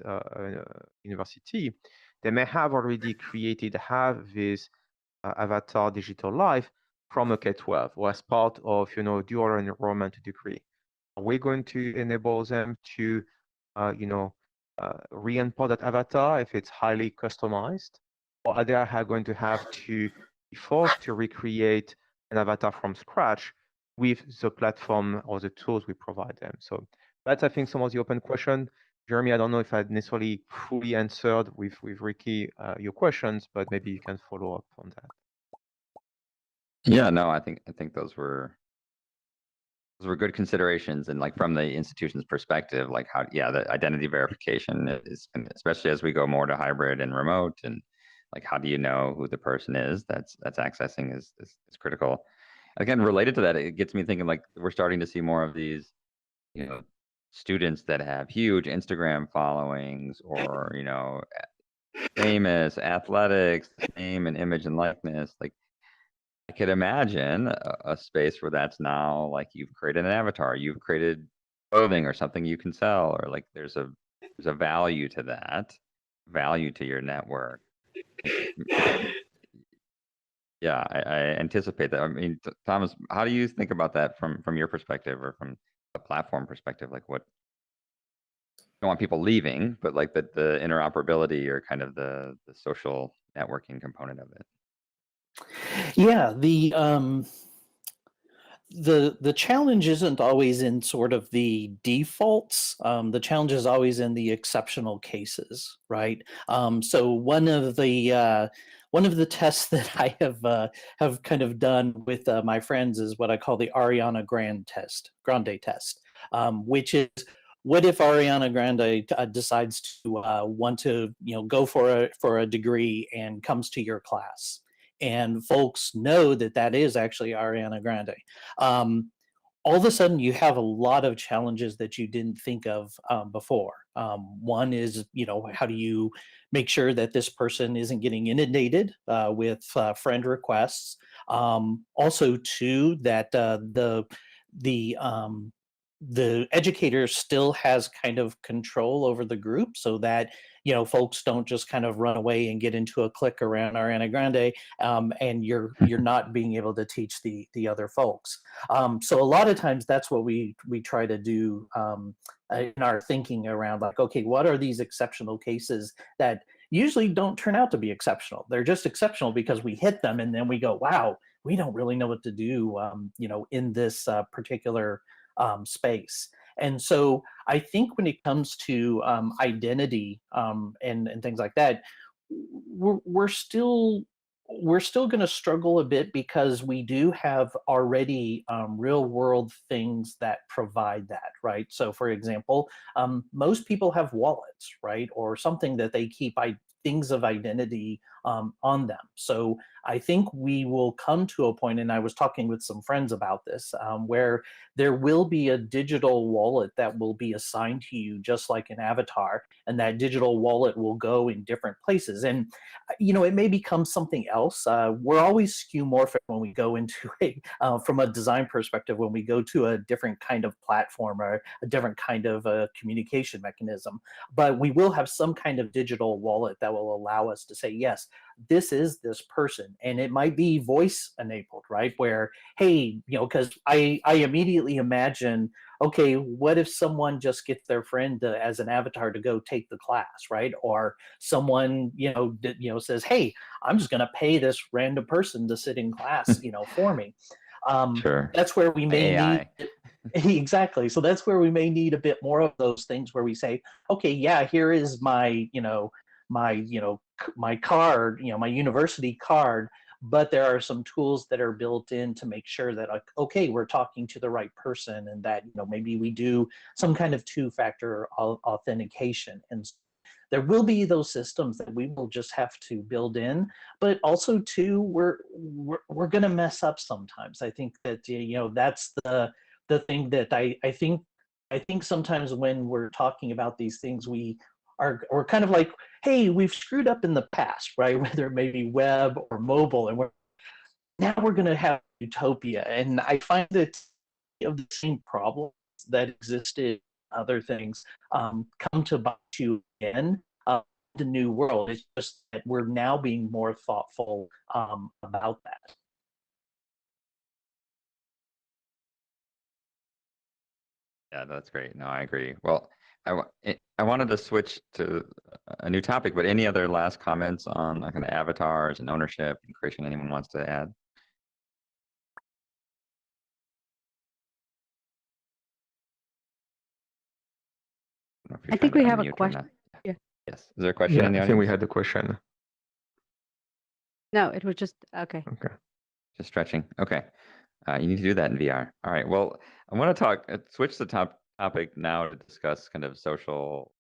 university, they may have already have this avatar digital life from a K-12 or as part of dual enrollment degree. Are we going to enable them to re-import that avatar if it's highly customized, or are they going to have to be forced to recreate an avatar from scratch with the platform or the tools we provide them? So that's, I think, some of the open question. Jeremy, I don't know if I necessarily fully answered with Ricky your questions, but maybe you can follow up on that. Yeah, no, I think those were good considerations, and like from the institution's perspective, like how, the identity verification is, especially as we go more to hybrid and remote, and like how do you know who the person is that's accessing is critical. Again, related to that, it gets me thinking, like we're starting to see more of these, students that have huge Instagram followings, or famous athletics, name and image and likeness. Like, I could imagine a space where that's now like you've created an avatar, you've created clothing or something you can sell, or like there's a value to that, value to your network. Yeah, I anticipate that. I mean, Thomas, how do you think about that from your perspective or from a platform perspective? Like, what you don't want people leaving, but like the interoperability or kind of the social networking component of it. Yeah, the challenge isn't always in sort of the defaults. The challenge is always in the exceptional cases, right? So one of the tests that I have kind of done with my friends is what I call the Ariana Grande test, which is, what if Ariana Grande decides to want to go for a degree and comes to your class, and folks know that that is actually Ariana Grande. All of a sudden, you have a lot of challenges that you didn't think of before. One is, how do you make sure that this person isn't getting inundated with friend requests? Also, too, that the educator still has kind of control over the group, so that folks don't just kind of run away and get into a clique around Ariana Grande, and you're not being able to teach the other folks. So a lot of times that's what we try to do in our thinking around, like, okay, what are these exceptional cases that usually don't turn out to be exceptional? They're just exceptional because we hit them and then we go, wow, we don't really know what to do in this particular space. And so I think when it comes to identity and things like that, we're still going to struggle a bit, because we do have already real world things that provide that, right? So for example, most people have wallets, right? Or something that they keep things of identity on them. So I think we will come to a point, and I was talking with some friends about this, where there will be a digital wallet that will be assigned to you just like an avatar, and that digital wallet will go in different places. And it may become something else. We're always skeuomorphic when we go into from a design perspective, when we go to a different kind of platform or a different kind of communication mechanism. But we will have some kind of digital wallet that will allow us to say, yes, this is this person. And it might be voice enabled, right? Where, hey, because I immediately imagine, okay, what if someone just gets their friend as an avatar to go take the class, right? Or someone, says, hey, I'm just going to pay this random person to sit in class, for me. Sure. That's where we may AI. need exactly. So that's where we may need a bit more of those things where we say, okay, yeah, here is my, my card, my university card, but there are some tools that are built in to make sure that, like, okay, we're talking to the right person, and that, maybe we do some kind of two-factor authentication. And there will be those systems that we will just have to build in, but also too, we're going to mess up sometimes. I think that, that's the thing that I think sometimes when we're talking about these things, we're kind of like, hey, we've screwed up in the past, right? Whether it may be web or mobile, and now we're going to have utopia. And I find that the same problems that existed in other things come to bite you again. The new world. It's just that we're now being more thoughtful about that. Yeah, that's great. No, I agree. Well, I wanted to switch to a new topic, but any other last comments on like kind of avatars and ownership and creation anyone wants to add? I think we have a question. Yeah. Yes. Is there a question in the audience? I think we had the question. No, it was just, okay. Okay. Just stretching. Okay. You need to do that in VR. All right. Well, I want to switch the topic now to discuss kind of social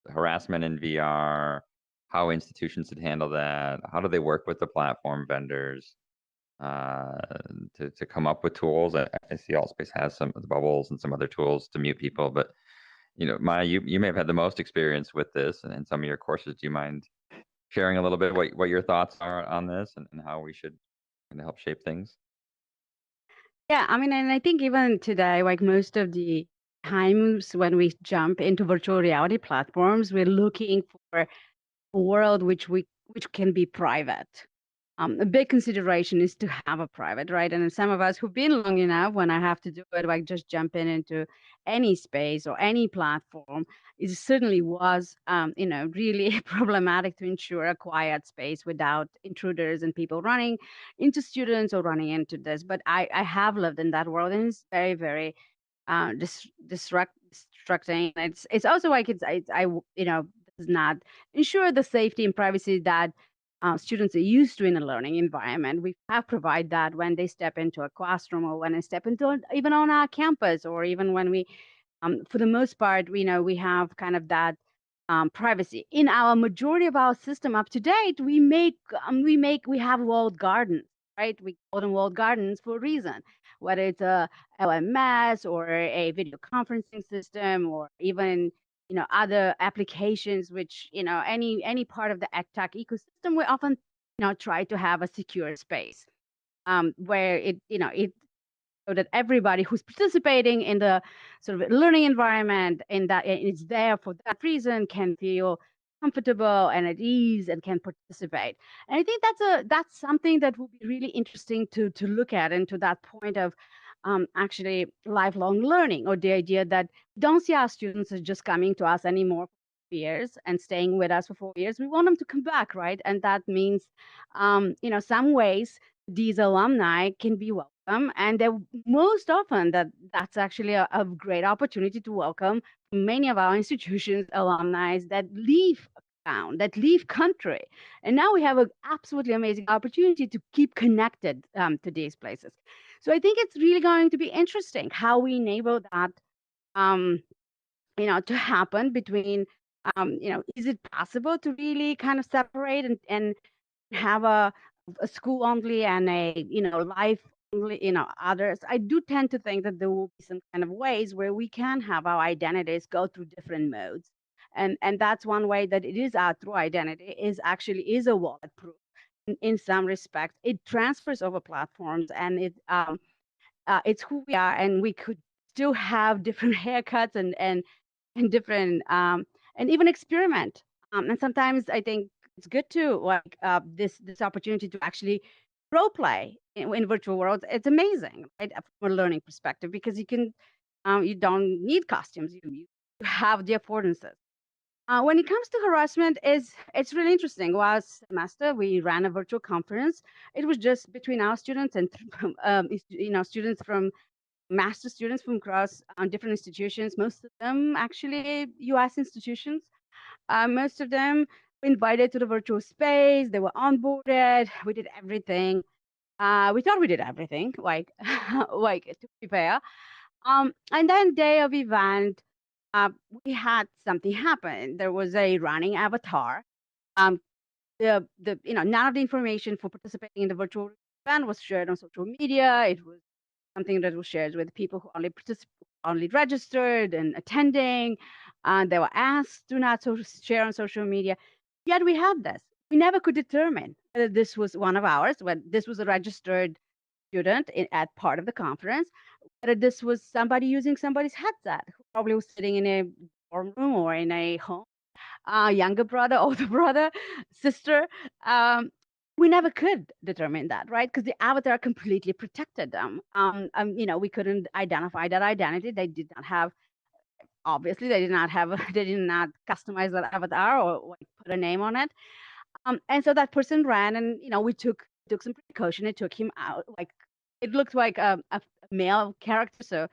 harassment in VR, how institutions should handle that, how do they work with the platform vendors to come up with tools. I see Altspace has some of the bubbles and some other tools to mute people, but Maya, you may have had the most experience with this and in some of your courses. Do you mind sharing a little bit what your thoughts are on this and how we should and help shape things? Yeah, I mean, and I think even today, like most of the times when we jump into virtual reality platforms, we're looking for a world which can be private. A big consideration is to have a private, right? And some of us who've been long enough, when I have to do it, like just jumping into any space or any platform, it certainly was, really problematic to ensure a quiet space without intruders and people running into students or running into this. But I have lived in that world, and it's very, very distracting. It's also like does not ensure the safety and privacy that students are used to in a learning environment. We have provide that when they step into a classroom or when they step into even on our campus, or even when we, for the most part, we have kind of that privacy in our majority of our system up to date. We have walled gardens, right? We call them walled gardens for a reason, whether it's a LMS or a video conferencing system, or even other applications, which any part of the tech ecosystem. We often try to have a secure space where it so that everybody who's participating in the sort of learning environment and that it's there for that reason can feel comfortable and at ease and can participate. And I think that's something that will be really interesting to look at, and to that point of actually lifelong learning, or the idea that we don't see our students as just coming to us anymore for years and staying with us for 4 years. We want them to come back, right? And that means some ways these alumni can be welcome, and they're most often that's actually a great opportunity to welcome many of our institutions alumni that leave town, that leave country, and now we have an absolutely amazing opportunity to keep connected to these places. So I think it's really going to be interesting how we enable that to happen between is it possible to really kind of separate and have a school only and a life only, others. I do tend to think that there will be some kind of ways where we can have our identities go through different modes, and that's one way that it is our true identity is a wallet proof in some respects. It transfers over platforms, and it's who we are, and we could still have different haircuts and different and even experiment. And sometimes I think it's good to like this opportunity to actually role play in virtual worlds. It's amazing, right, from a learning perspective, because you don't need costumes. You have the affordances. When it comes to harassment, it's really interesting. Last semester, we ran a virtual conference. It was just between our students and students from master students from across different institutions. Most of them actually U.S. institutions. Most of them were invited to the virtual space. They were onboarded. We did everything. We thought we did everything, like like to prepare. And then day of event, we had something happen. There was a running avatar. Um, the none of the information for participating in the virtual event was shared on social media. It was something that was shared with people who only registered and attending. They were asked to not share on social media. Yet we had this. We never could determine whether this was one of ours, when this was a registered student at part of the conference, whether this was somebody using somebody's headset who probably was sitting in a dorm room or in a home, younger brother, older brother, sister. We never could determine that, right? Because the avatar completely protected them. We couldn't identify that identity. They did not have, obviously, they did not have, they did not customize that avatar or like, put a name on it. And so that person ran, and we took some precaution. It took him out. Like it looked like a male character, so,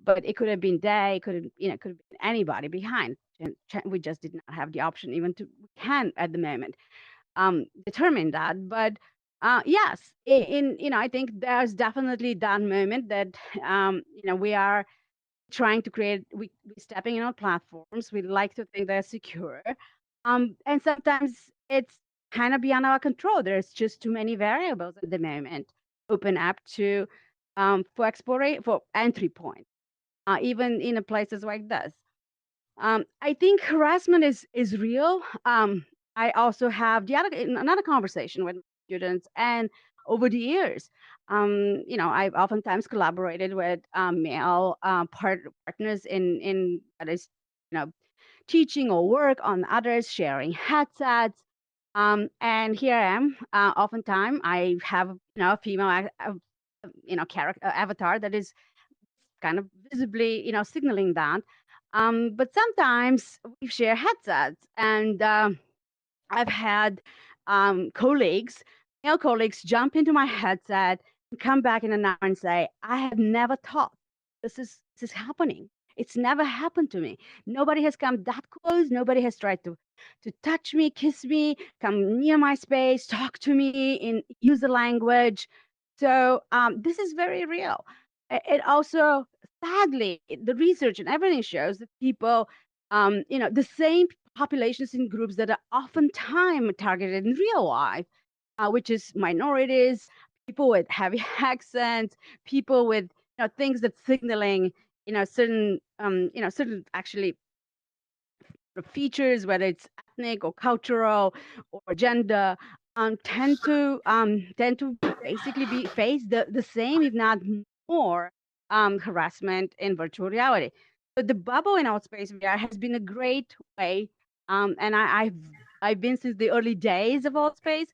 but it could have been they, it could have been anybody behind. And we just did not have the option even to we can at the moment determine that. But yes, I think there's definitely that moment that we are trying to create. We stepping in on platforms. We like to think they're secure, and sometimes it's kind of beyond our control. There's just too many variables at the moment open up to for entry point, even in places like this. I think harassment is real. I also have another conversation with students, and over the years. I've oftentimes collaborated with male partners in that is, teaching or work on others, sharing headsets. And here I am. Oftentimes, I have a female character avatar that is kind of visibly signaling that. But sometimes we share headsets, and I've had colleagues, male colleagues, jump into my headset and come back in an hour and say, "I have never thought this is happening. It's never happened to me. Nobody has come that close. Nobody has tried to touch me, kiss me, come near my space, talk to me, in use the language." So this is very real. It also, sadly, the research and everything shows that people, the same populations in groups that are oftentimes targeted in real life, which is minorities, people with heavy accents, people with things that signaling certain certain actually features, whether it's ethnic or cultural or gender, tend to basically be face the same, if not more, harassment in virtual reality. So the bubble in Outspace VR has been a great way, and I've been since the early days of Outspace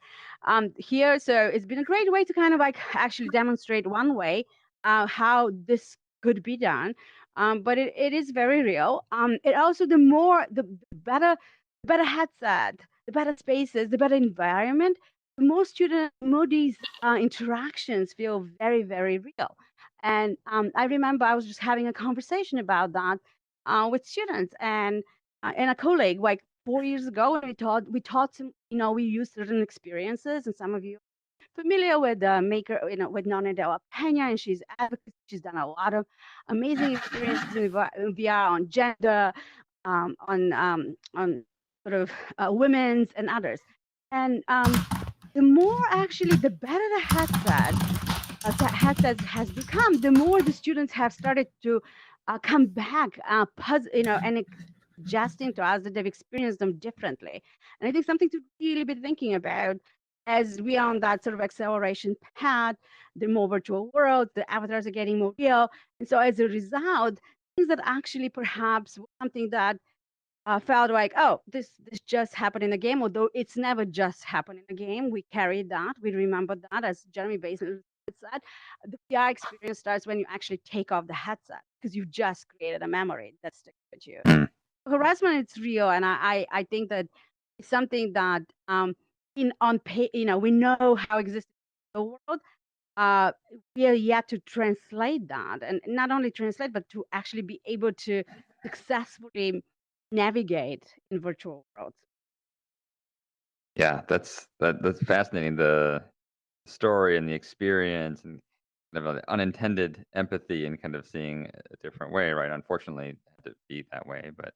here. So it's been a great way to kind of like actually demonstrate one way how this could be done. But it is very real. It also, the better headset, the better spaces, the better environment, the more these interactions feel very, very real. And I remember I was just having a conversation about that with students and a colleague like 4 years ago. And we taught some, we used certain experiences, and some of you familiar with Maker, with Nonadela Pena, and she's advocate. She's done a lot of amazing experiences in VR on gender, on sort of women's and others. And the more actually, the better the headset has become, the more the students have started to come back, and suggesting to us that they've experienced them differently. And I think something to really be thinking about as we are on that sort of acceleration path, the more virtual world, the avatars are getting more real. And so as a result, things that actually perhaps something that felt like, oh, this just happened in a game, although it's never just happened in a game. We carry that, we remember that, as Jeremy Basin said. The VR experience starts when you actually take off the headset, because you've just created a memory that sticks with you. Harassment, it's real, and I think that it's something that we know how it exists in the world. We are yet to translate that, and not only translate, but to actually be able to successfully navigate in virtual worlds. Yeah, that's fascinating. The story and the experience and kind of the unintended empathy and kind of seeing a different way, right? Unfortunately, it had to be that way, but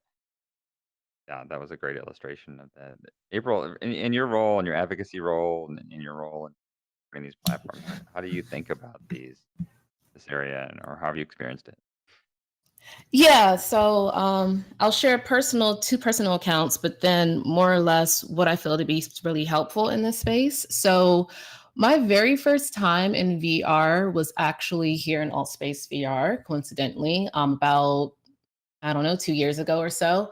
yeah, that was a great illustration of that. April, in your role, in your advocacy role, and in your role in these platforms, how do you think about this area, or how have you experienced it? Yeah, so I'll share two personal accounts, but then more or less what I feel to be really helpful in this space. So my very first time in VR was actually here in Altspace VR, coincidentally, about, I don't know, 2 years ago or so.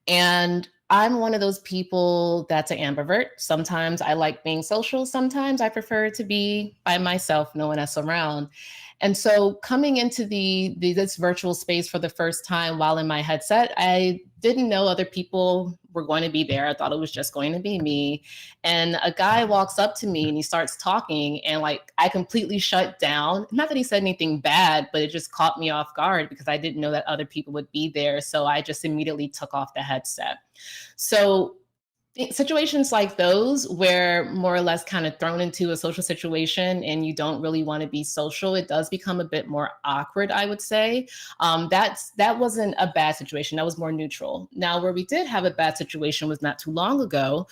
And I'm one of those people that's an ambivert. Sometimes I like being social. Sometimes I prefer to be by myself, no one else around. And so coming into this virtual space for the first time while in my headset, I didn't know other people were going to be there. I thought it was just going to be me. And a guy walks up to me and he starts talking, and like I completely shut down. Not that he said anything bad, but it just caught me off guard because I didn't know that other people would be there. So I just immediately took off the headset. So situations like those, where more or less kind of thrown into a social situation and you don't really want to be social, it does become a bit more awkward, I would say. That wasn't a bad situation. That was more neutral. Now, where we did have a bad situation was not too long ago,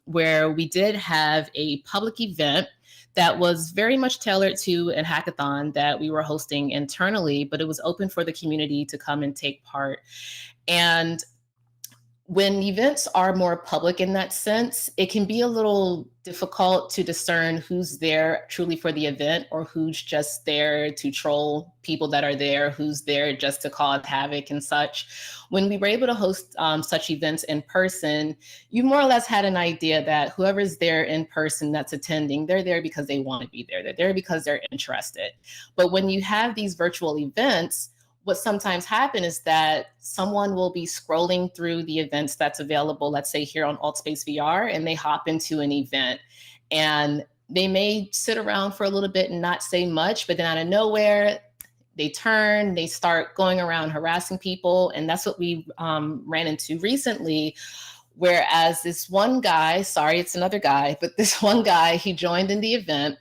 where we did have a public event that was very much tailored to a hackathon that we were hosting internally, but it was open for the community to come and take part. And when events are more public in that sense, it can be a little difficult to discern who's there truly for the event or who's just there to troll people that are there, who's there just to cause havoc and such. When we were able to host such events in person, you more or less had an idea that whoever's there in person that's attending, they're there because they want to be there. They're there because they're interested. But when you have these virtual events, what sometimes happens is that someone will be scrolling through the events that's available, let's say here on AltSpace VR, and they hop into an event and they may sit around for a little bit and not say much, but then out of nowhere, they turn, they start going around harassing people. And that's what we ran into recently. Whereas this one guy, sorry, it's another guy, but this one guy, he joined in the event.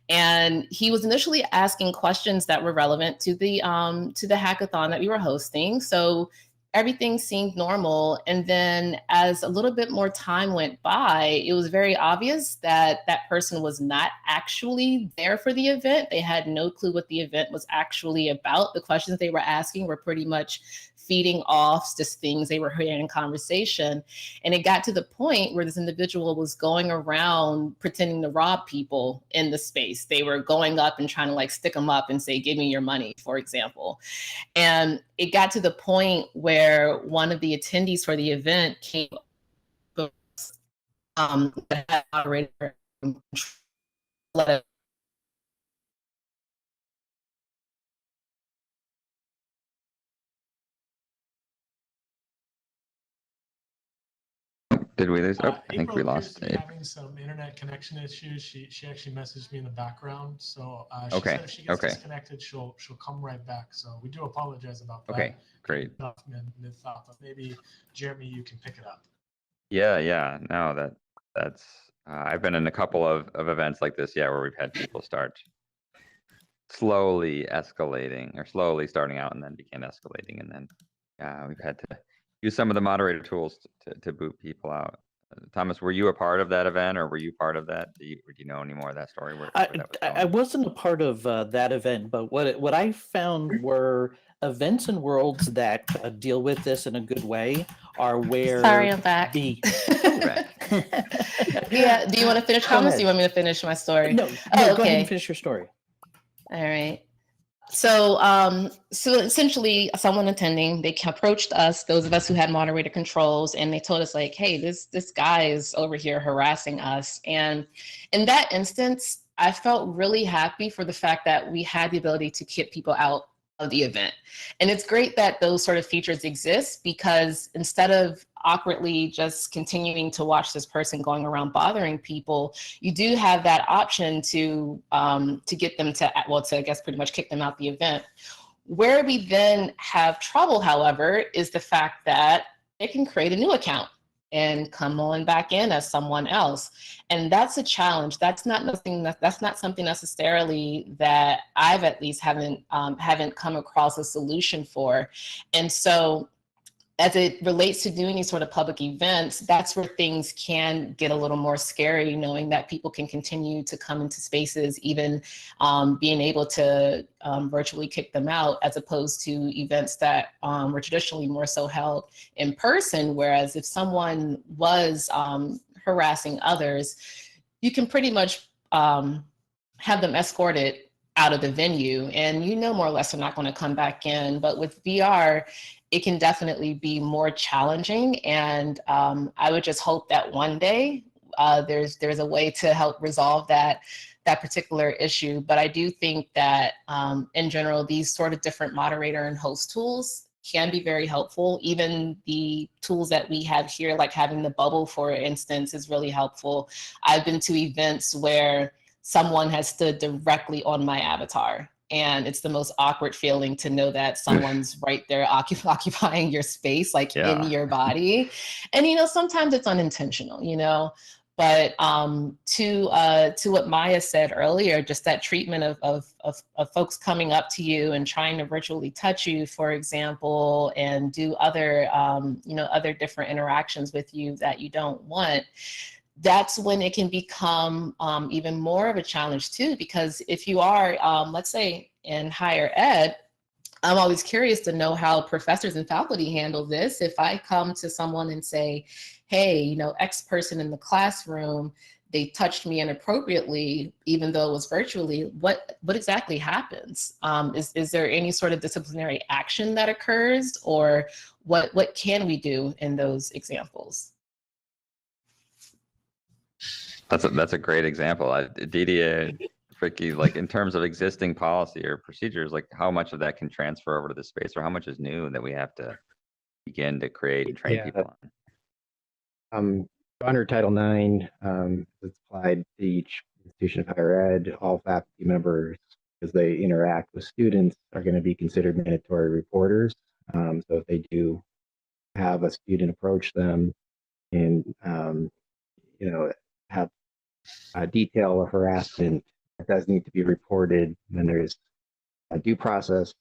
And he was initially asking questions that were relevant to the hackathon that we were hosting. So everything seemed normal. And then as a little bit more time went by, it was very obvious that that person was not actually there for the event. They had no clue what the event was actually about. The questions they were asking were pretty much feeding off just things they were hearing in conversation. And it got to the point where this individual was going around pretending to rob people in the space. They were going up and trying to like stick them up and say, give me your money, for example. And it got to the point where one of the attendees for the event came that moderator Did we lose? Oh, I think we April lost appears to be it. having some internet connection issues. She actually messaged me in the background. So she Okay, said if she gets okay. disconnected, she'll come right back. So we do apologize about that. Okay, great. Mid-thought, but maybe Jeremy, you can pick it up. Yeah. No, that's. I've been in a couple of events like this, yeah, where we've had people start slowly escalating or slowly starting out and then begin escalating, and then we've had to use some of the moderator tools to boot people out. Thomas, were you a part of that event, or were you part of that? Do you know any more of that story? Where that was going? I wasn't a part of that event, but what I found were events and worlds that deal with this in a good way are where Sorry, I'm back. Yeah, do you want to finish, Thomas? Do you want me to finish my story? No, Oh, go ahead okay. and finish your story. All right. So, so essentially, someone attending, they approached us, those of us who had moderator controls, and they told us like, "Hey, this guy is over here harassing us." And in that instance, I felt really happy for the fact that we had the ability to kick people out of the event. And it's great that those sort of features exist, because instead of awkwardly just continuing to watch this person going around bothering people, you do have that option to get them to I guess pretty much kick them out the event. Where we then have trouble, however, is the fact that they can create a new account and come on back in as someone else. And that's a challenge. That's not something necessarily that I've at least haven't come across a solution for. And so as it relates to doing these sort of public events, that's where things can get a little more scary, knowing that people can continue to come into spaces, even being able to virtually kick them out, as opposed to events that were traditionally more so held in person. Whereas if someone was harassing others, you can pretty much have them escorted out of the venue, and more or less they're not going to come back in. But with VR, it can definitely be more challenging, and I would just hope that one day there's a way to help resolve that particular issue. But I do think that in general, these sort of different moderator and host tools can be very helpful. Even the tools that we have here, like having the bubble, for instance, is really helpful. I've been to events where someone has stood directly on my avatar, and it's the most awkward feeling to know that someone's right there occupying your space, like in your body. And, sometimes it's unintentional, but to what Maya said earlier, just that treatment of folks coming up to you and trying to virtually touch you, for example, and do other, other different interactions with you that you don't want. That's when it can become even more of a challenge too, because if you are, let's say in higher ed, I'm always curious to know how professors and faculty handle this. If I come to someone and say, hey, you know, X person in the classroom, they touched me inappropriately, even though it was virtually, what exactly happens? Is there any sort of disciplinary action that occurs, or what can we do in those examples? That's a great example. Didier, Vicky, like in terms of existing policy or procedures, like how much of that can transfer over to the space, or how much is new that we have to begin to create and train people on? Under Title IX, it's applied to each institution of higher ed. All faculty members, as they interact with students, are going to be considered mandatory reporters. So if they do have a student approach them and you know, have a detail of harassment that does need to be reported, then there's due process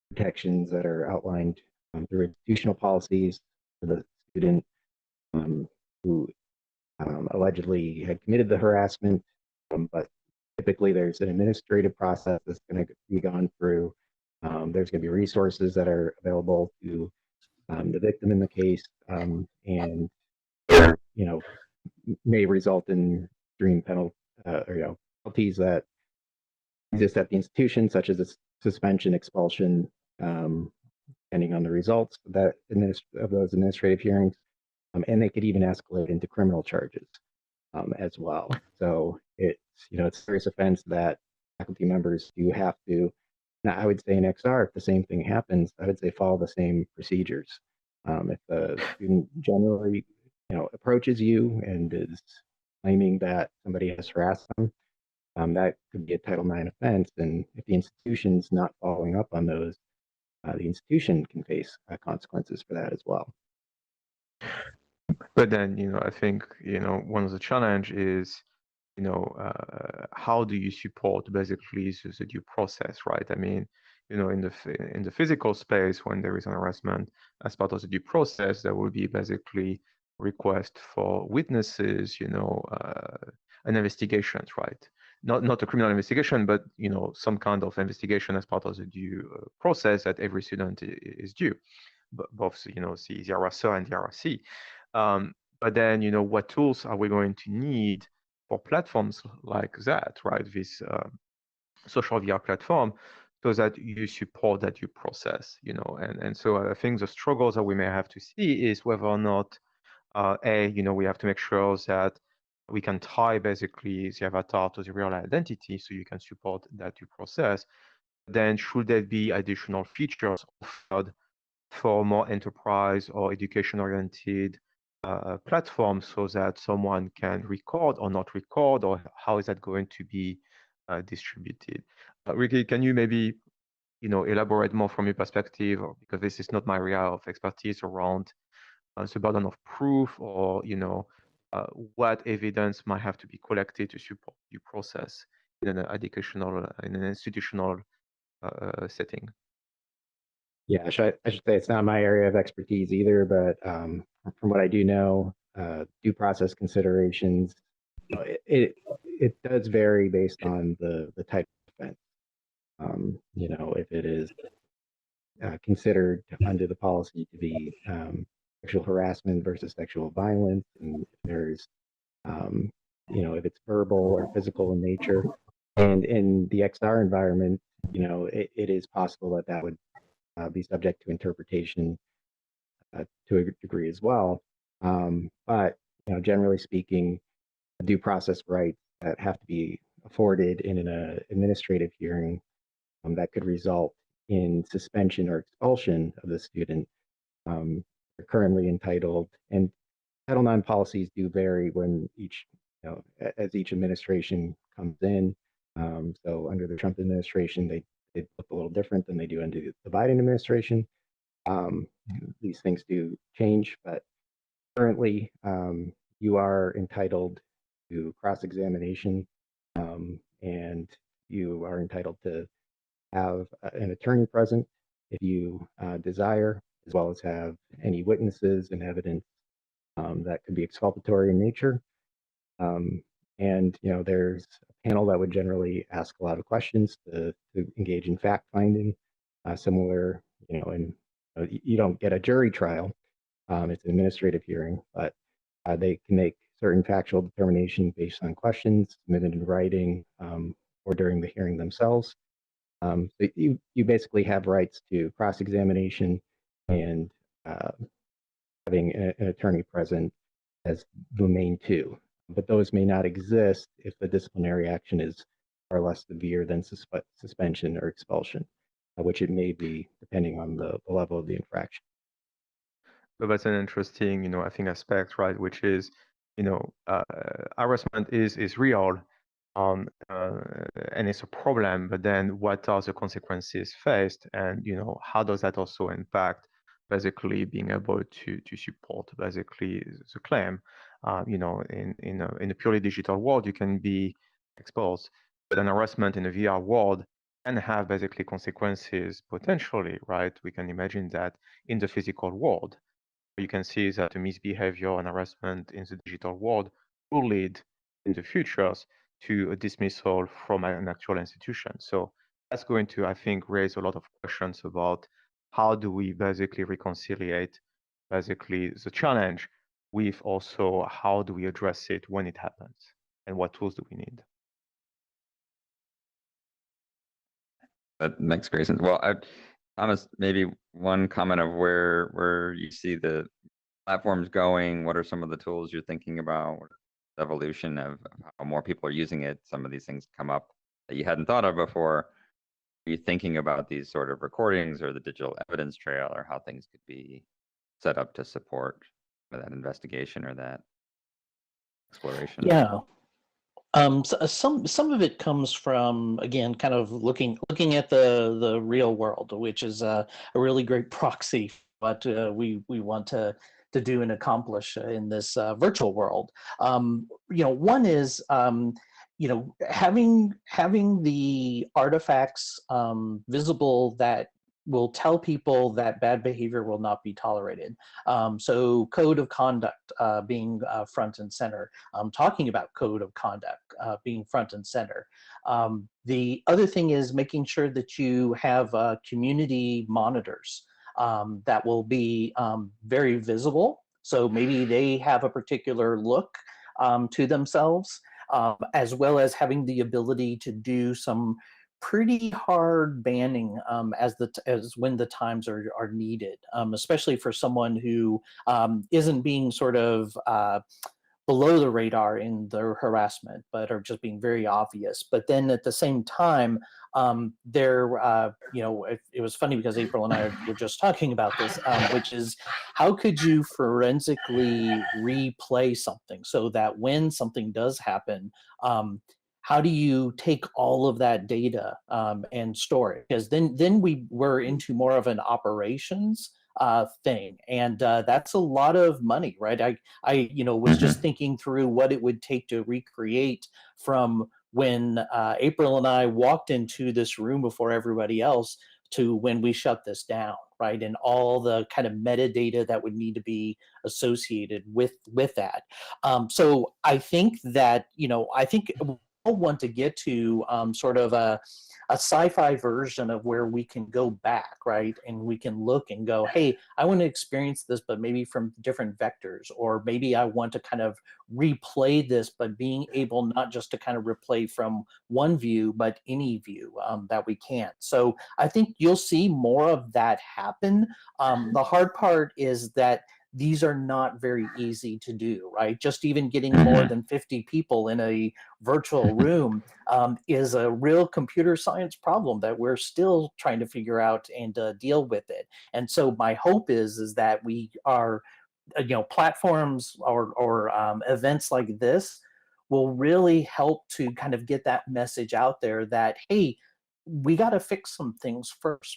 protections that are outlined through institutional policies for the student who allegedly had committed the harassment, but typically there's an administrative process that's going to be gone through. There's going to be resources that are available to the victim in the case, and you know, may result in extreme penalties that exist at the institution, such as a suspension, expulsion, depending on the results of those administrative hearings, and they could even escalate into criminal charges as well. So it's it's a serious offense that faculty members do have to. Now, I would say in XR, if the same thing happens, I would say follow the same procedures. If the student generally approaches you and is claiming that somebody has harassed them, that could be a Title IX offense. And if the institution's not following up on those, the institution can face consequences for that as well. But then, I think, one of the challenge is, how do you support basically the due process, right? I mean, in the physical space, when there is an harassment, as part of the due process, there will be basically request for witnesses, an investigation, right? Not a criminal investigation, but some kind of investigation as part of the due process that every student is due, both the RSO and the RC. But then, what tools are we going to need for platforms like that, right? This social VR platform, so that you support that due process, and so I think the struggles that we may have to see is whether or not, we have to make sure that we can tie basically the avatar to the real identity so you can support that due process. Then should there be additional features offered for more enterprise or education-oriented platforms so that someone can record or not record, or how is that going to be distributed? Ricky, can you maybe elaborate more from your perspective, or because this is not my area of expertise, around the burden of proof, or what evidence might have to be collected to support due process in an educational, in an institutional setting? Yeah, I should say it's not my area of expertise either, but from what I do know, due process considerations, it does vary based on the type of offense. If it is considered under the policy to be sexual harassment versus sexual violence, and if there's if it's verbal or physical in nature, and in the XR environment, it is possible that would be subject to interpretation to a degree as well. But generally speaking, due process rights that have to be afforded in an administrative hearing that could result in suspension or expulsion of the student are currently entitled. And Title IX policies do vary when as each administration comes in. So under the Trump administration, they look a little different than they do under the Biden administration. These things do change, but currently you are entitled to cross-examination, and you are entitled to have an attorney present if you desire, as well as have any witnesses and evidence that could be exculpatory in nature. And there's a panel that would generally ask a lot of questions to engage in fact finding. similar, and you don't get a jury trial. It's an administrative hearing, but they can make certain factual determination based on questions submitted in writing or during the hearing themselves. So you basically have rights to cross-examination and having an attorney present as the main two. But those may not exist if the disciplinary action is far less severe than suspension or expulsion, which it may be depending on the level of the infraction. So that's an interesting, I think aspect, right? Which is, harassment is real, and it's a problem. But then, what are the consequences faced, and how does that also impact basically being able to support basically the claim? In a purely digital world, you can be exposed, but an harassment in a VR world can have basically consequences potentially, right? We can imagine that in the physical world. You can see that a misbehavior and harassment in the digital world will lead in the futures to a dismissal from an actual institution. So that's going to, I think, raise a lot of questions about how do we basically reconciliate basically the challenge with also how do we address it when it happens and what tools do we need. That makes great sense. Well, Thomas, maybe one comment of where you see the platforms going. What are some of the tools you're thinking about? The evolution of how more people are using it. Some of these things come up that you hadn't thought of before. Are you thinking about these sort of recordings or the digital evidence trail, or how things could be set up to support that investigation or that exploration? Yeah. Some of it comes from, again, kind of looking at the real world, which is a really great proxy for what we want to do and accomplish in this virtual world. One is having the artifacts visible that will tell people that bad behavior will not be tolerated. So code of conduct being front and center, talking about code of conduct being front and center. The other thing is making sure that you have community monitors that will be very visible. So maybe they have a particular look to themselves, as well as having the ability to do some pretty hard banning as when the times are needed, especially for someone who isn't being sort of below the radar in their harassment, but are just being very obvious. But then at the same time, it was funny because April and I were just talking about this, which is how could you forensically replay something so that when something does happen, how do you take all of that data and store it? Because then we were into more of an operations thing, and that's a lot of money, right? I was just thinking through what it would take to recreate from when April and I walked into this room before everybody else to when we shut this down, right? And all the kind of metadata that would need to be associated with that. So I think that we'll want to get to sort of a sci-fi version of where we can go back, right? And we can look and go, hey, I want to experience this, but maybe from different vectors, or maybe I want to kind of replay this, but being able not just to kind of replay from one view, but any view that we can. So I think you'll see more of that happen. The hard part is that these are not very easy to do, right? Just even getting more than 50 people in a virtual room is a real computer science problem that we're still trying to figure out and deal with it. And so my hope is that we are, platforms or events like this will really help to kind of get that message out there that, hey, we got to fix some things first.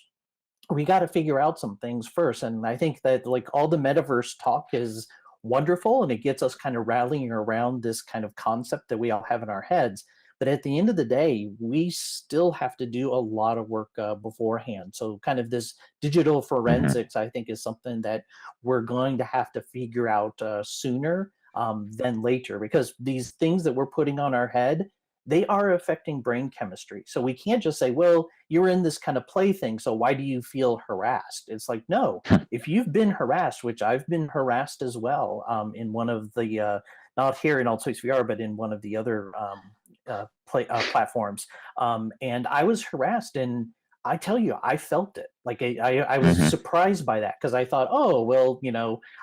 We got to figure out some things first. And I think that like all the metaverse talk is wonderful, and it gets us kind of rallying around this kind of concept that we all have in our heads. But at the end of the day, we still have to do a lot of work beforehand. So kind of this digital forensics, I think, is something that we're going to have to figure out sooner than later, because these things that we're putting on our head, they are affecting brain chemistry. So we can't just say, well, you're in this kind of play thing, so why do you feel harassed? It's like, no, if you've been harassed, which I've been harassed as well, in one of the, not here in Altoids VR, but in one of the other platforms. And I was harassed, and I tell you, I felt it. Like I was surprised by that, because I thought, oh, well,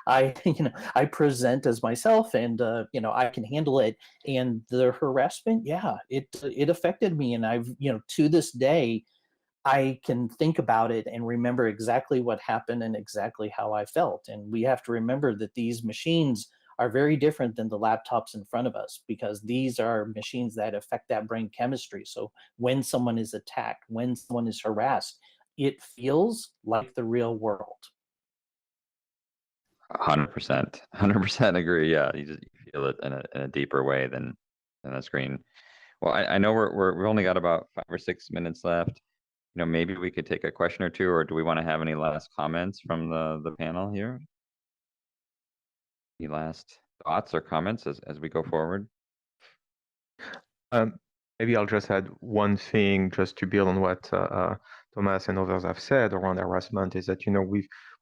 I present as myself, and I can handle it. And the harassment, yeah, it affected me, and I've to this day, I can think about it and remember exactly what happened and exactly how I felt. And we have to remember that these machines are very different than the laptops in front of us, because these are machines that affect that brain chemistry. So when someone is attacked, when someone is harassed, it feels like the real world. 100% agree. Yeah, you feel it in a deeper way than a screen. Well, I know we've only got about 5 or 6 minutes left. Maybe we could take a question or two, or do we want to have any last comments from the panel here? Any last thoughts or comments as we go forward? Maybe I'll just add one thing, just to build on what Thomas and others have said around harassment, is that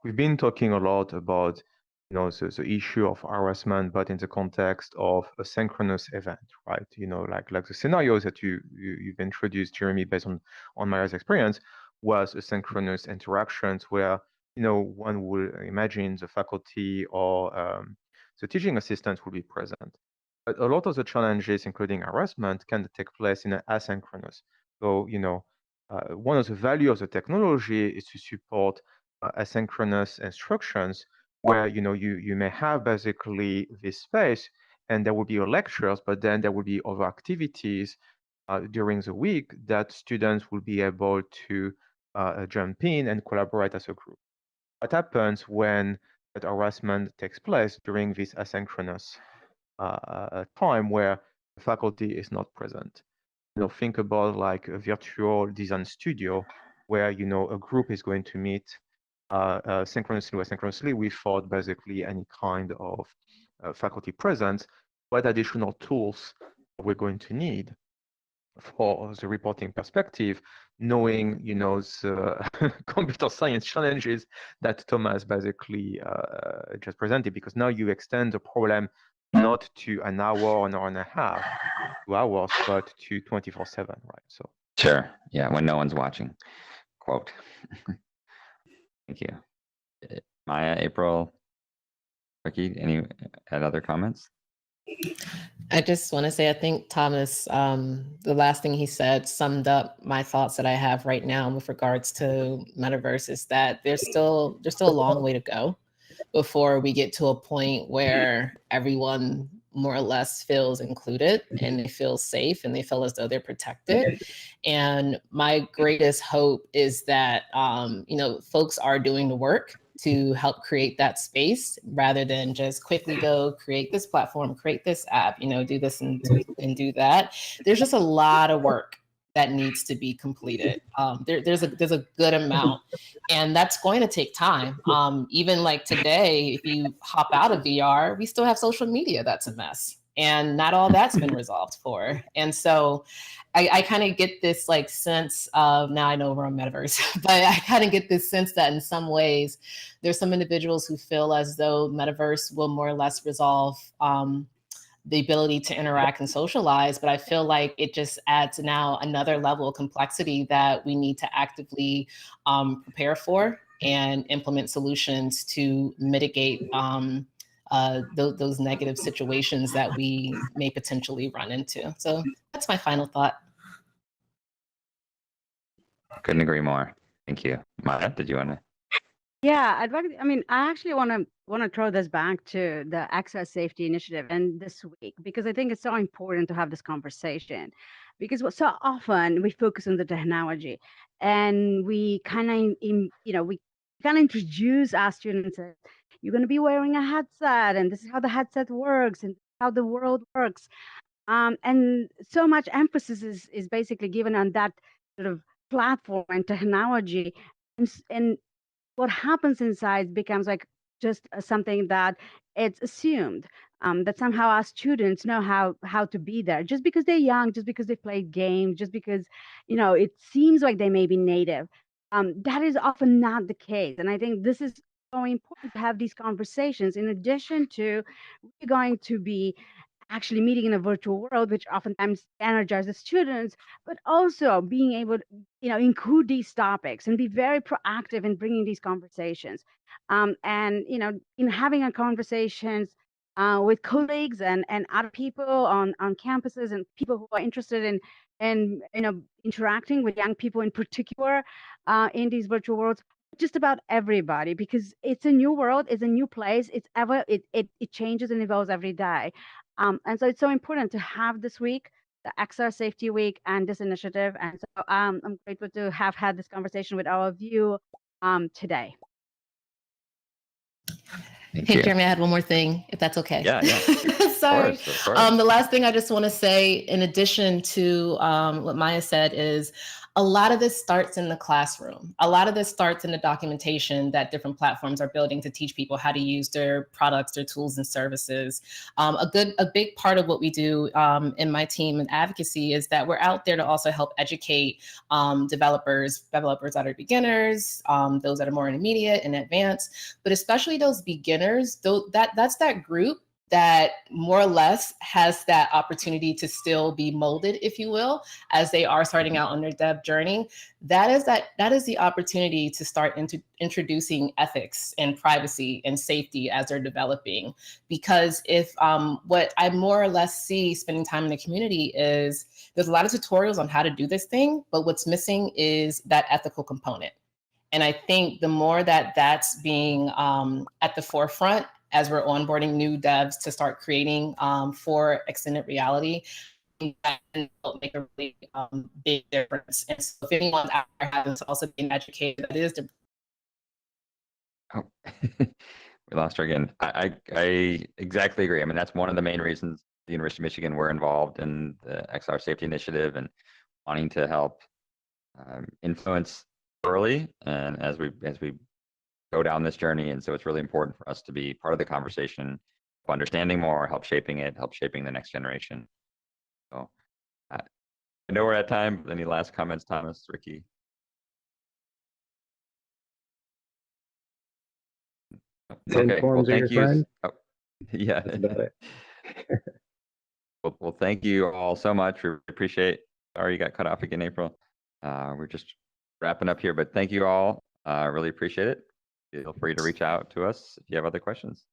we've been talking a lot about the issue of harassment, but in the context of a synchronous event, right? Like the scenarios that you've introduced, Jeremy, based on Maya's experience, was a synchronous interactions where one would imagine the faculty or the teaching assistants will be present. But a lot of the challenges, including harassment, can take place in an asynchronous. So, one of the value of the technology is to support asynchronous instructions, where you may have basically this space, and there will be your lectures, but then there will be other activities during the week that students will be able to jump in and collaborate as a group. What happens when that harassment takes place during this asynchronous time where the faculty is not present? Think about like a virtual design studio where a group is going to meet synchronously or asynchronously without basically any kind of faculty presence. What additional tools we're going to need for the reporting perspective, knowing the computer science challenges that Thomas basically just presented, because now you extend the problem not to an hour, an hour and a half, 2 hours, but to 24/7, right? So sure, yeah, when no one's watching, quote. Thank you. Maya, April, Ricky, any other comments? I just want to say, I think Thomas, the last thing he said summed up my thoughts that I have right now with regards to metaverse, is that there's still a long way to go before we get to a point where everyone more or less feels included and they feel safe and they feel as though they're protected. And my greatest hope is that, folks are doing the work to help create that space, rather than just quickly go create this platform, create this app, do this and do that. There's just a lot of work that needs to be completed. There's a good amount, and that's going to take time. Even like today, if you hop out of VR, we still have social media that's a mess, and not all that's been resolved for. And so I kind of get this like sense of, now I know we're on metaverse, but I kind of get this sense that in some ways there's some individuals who feel as though metaverse will more or less resolve the ability to interact and socialize. But I feel like it just adds now another level of complexity that we need to actively prepare for and implement solutions to mitigate those negative situations that we may potentially run into. So that's my final thought. Couldn't agree more. Thank you. Maya, did you want to? Yeah, I actually want to throw this back to the Access Safety Initiative and this week, because I think it's so important to have this conversation, because so often we focus on the technology, and we kind of introduce our students as, you're going to be wearing a headset, and this is how the headset works, and how the world works. And so much emphasis is basically given on that sort of platform and technology, and what happens inside becomes like just something that it's assumed that somehow our students know how to be there just because they're young, just because they play games, just because it seems like they may be native. That is often not the case, and I think this is so important to have these conversations. In addition to, we're going to be actually meeting in a virtual world, which oftentimes energizes students, but also being able to, include these topics and be very proactive in bringing these conversations. And, in having a conversations with colleagues and other people on campuses and people who are interested in interacting with young people in particular in these virtual worlds, just about everybody, because it's a new world, it's a new place, it changes and evolves every day. And so it's so important to have this week, the XR Safety Week, and this initiative. And so I'm grateful to have had this conversation with all of you today. Thank Hey, you. Jeremy, I had one more thing, if that's okay. Yeah. Sorry. Of course. The last thing I just want to say, in addition to what Maya said, is a lot of this starts in the classroom. A lot of this starts in the documentation that different platforms are building to teach people how to use their products, their tools and services. A big part of what we do in my team in advocacy is that we're out there to also help educate developers that are beginners, those that are more intermediate and advanced, but especially those beginners, that's that group that more or less has that opportunity to still be molded, if you will, as they are starting out on their dev journey. That is the opportunity to start introducing ethics and privacy and safety as they're developing. Because if what I more or less see spending time in the community is there's a lot of tutorials on how to do this thing, but what's missing is that ethical component. And I think the more that that's being at the forefront as we're onboarding new devs to start creating for extended reality, that can make a really big difference. And so if anyone out there hasn't also been educated, that is the... Oh, we lost her again. I exactly agree. I mean, that's one of the main reasons the University of Michigan we're involved in the XR Safety Initiative and wanting to help influence early and as we go down this journey. And so it's really important for us to be part of the conversation, understanding more, help shaping the next generation. So I know we're at time. Any last comments, Thomas, Ricky? Okay, well, thank you. Oh, yeah. That's about it. Well, thank you all so much. We appreciate. Sorry you got cut off again, April. We're just wrapping up here, but thank you all. Really appreciate it. Feel free to reach out to us if you have other questions.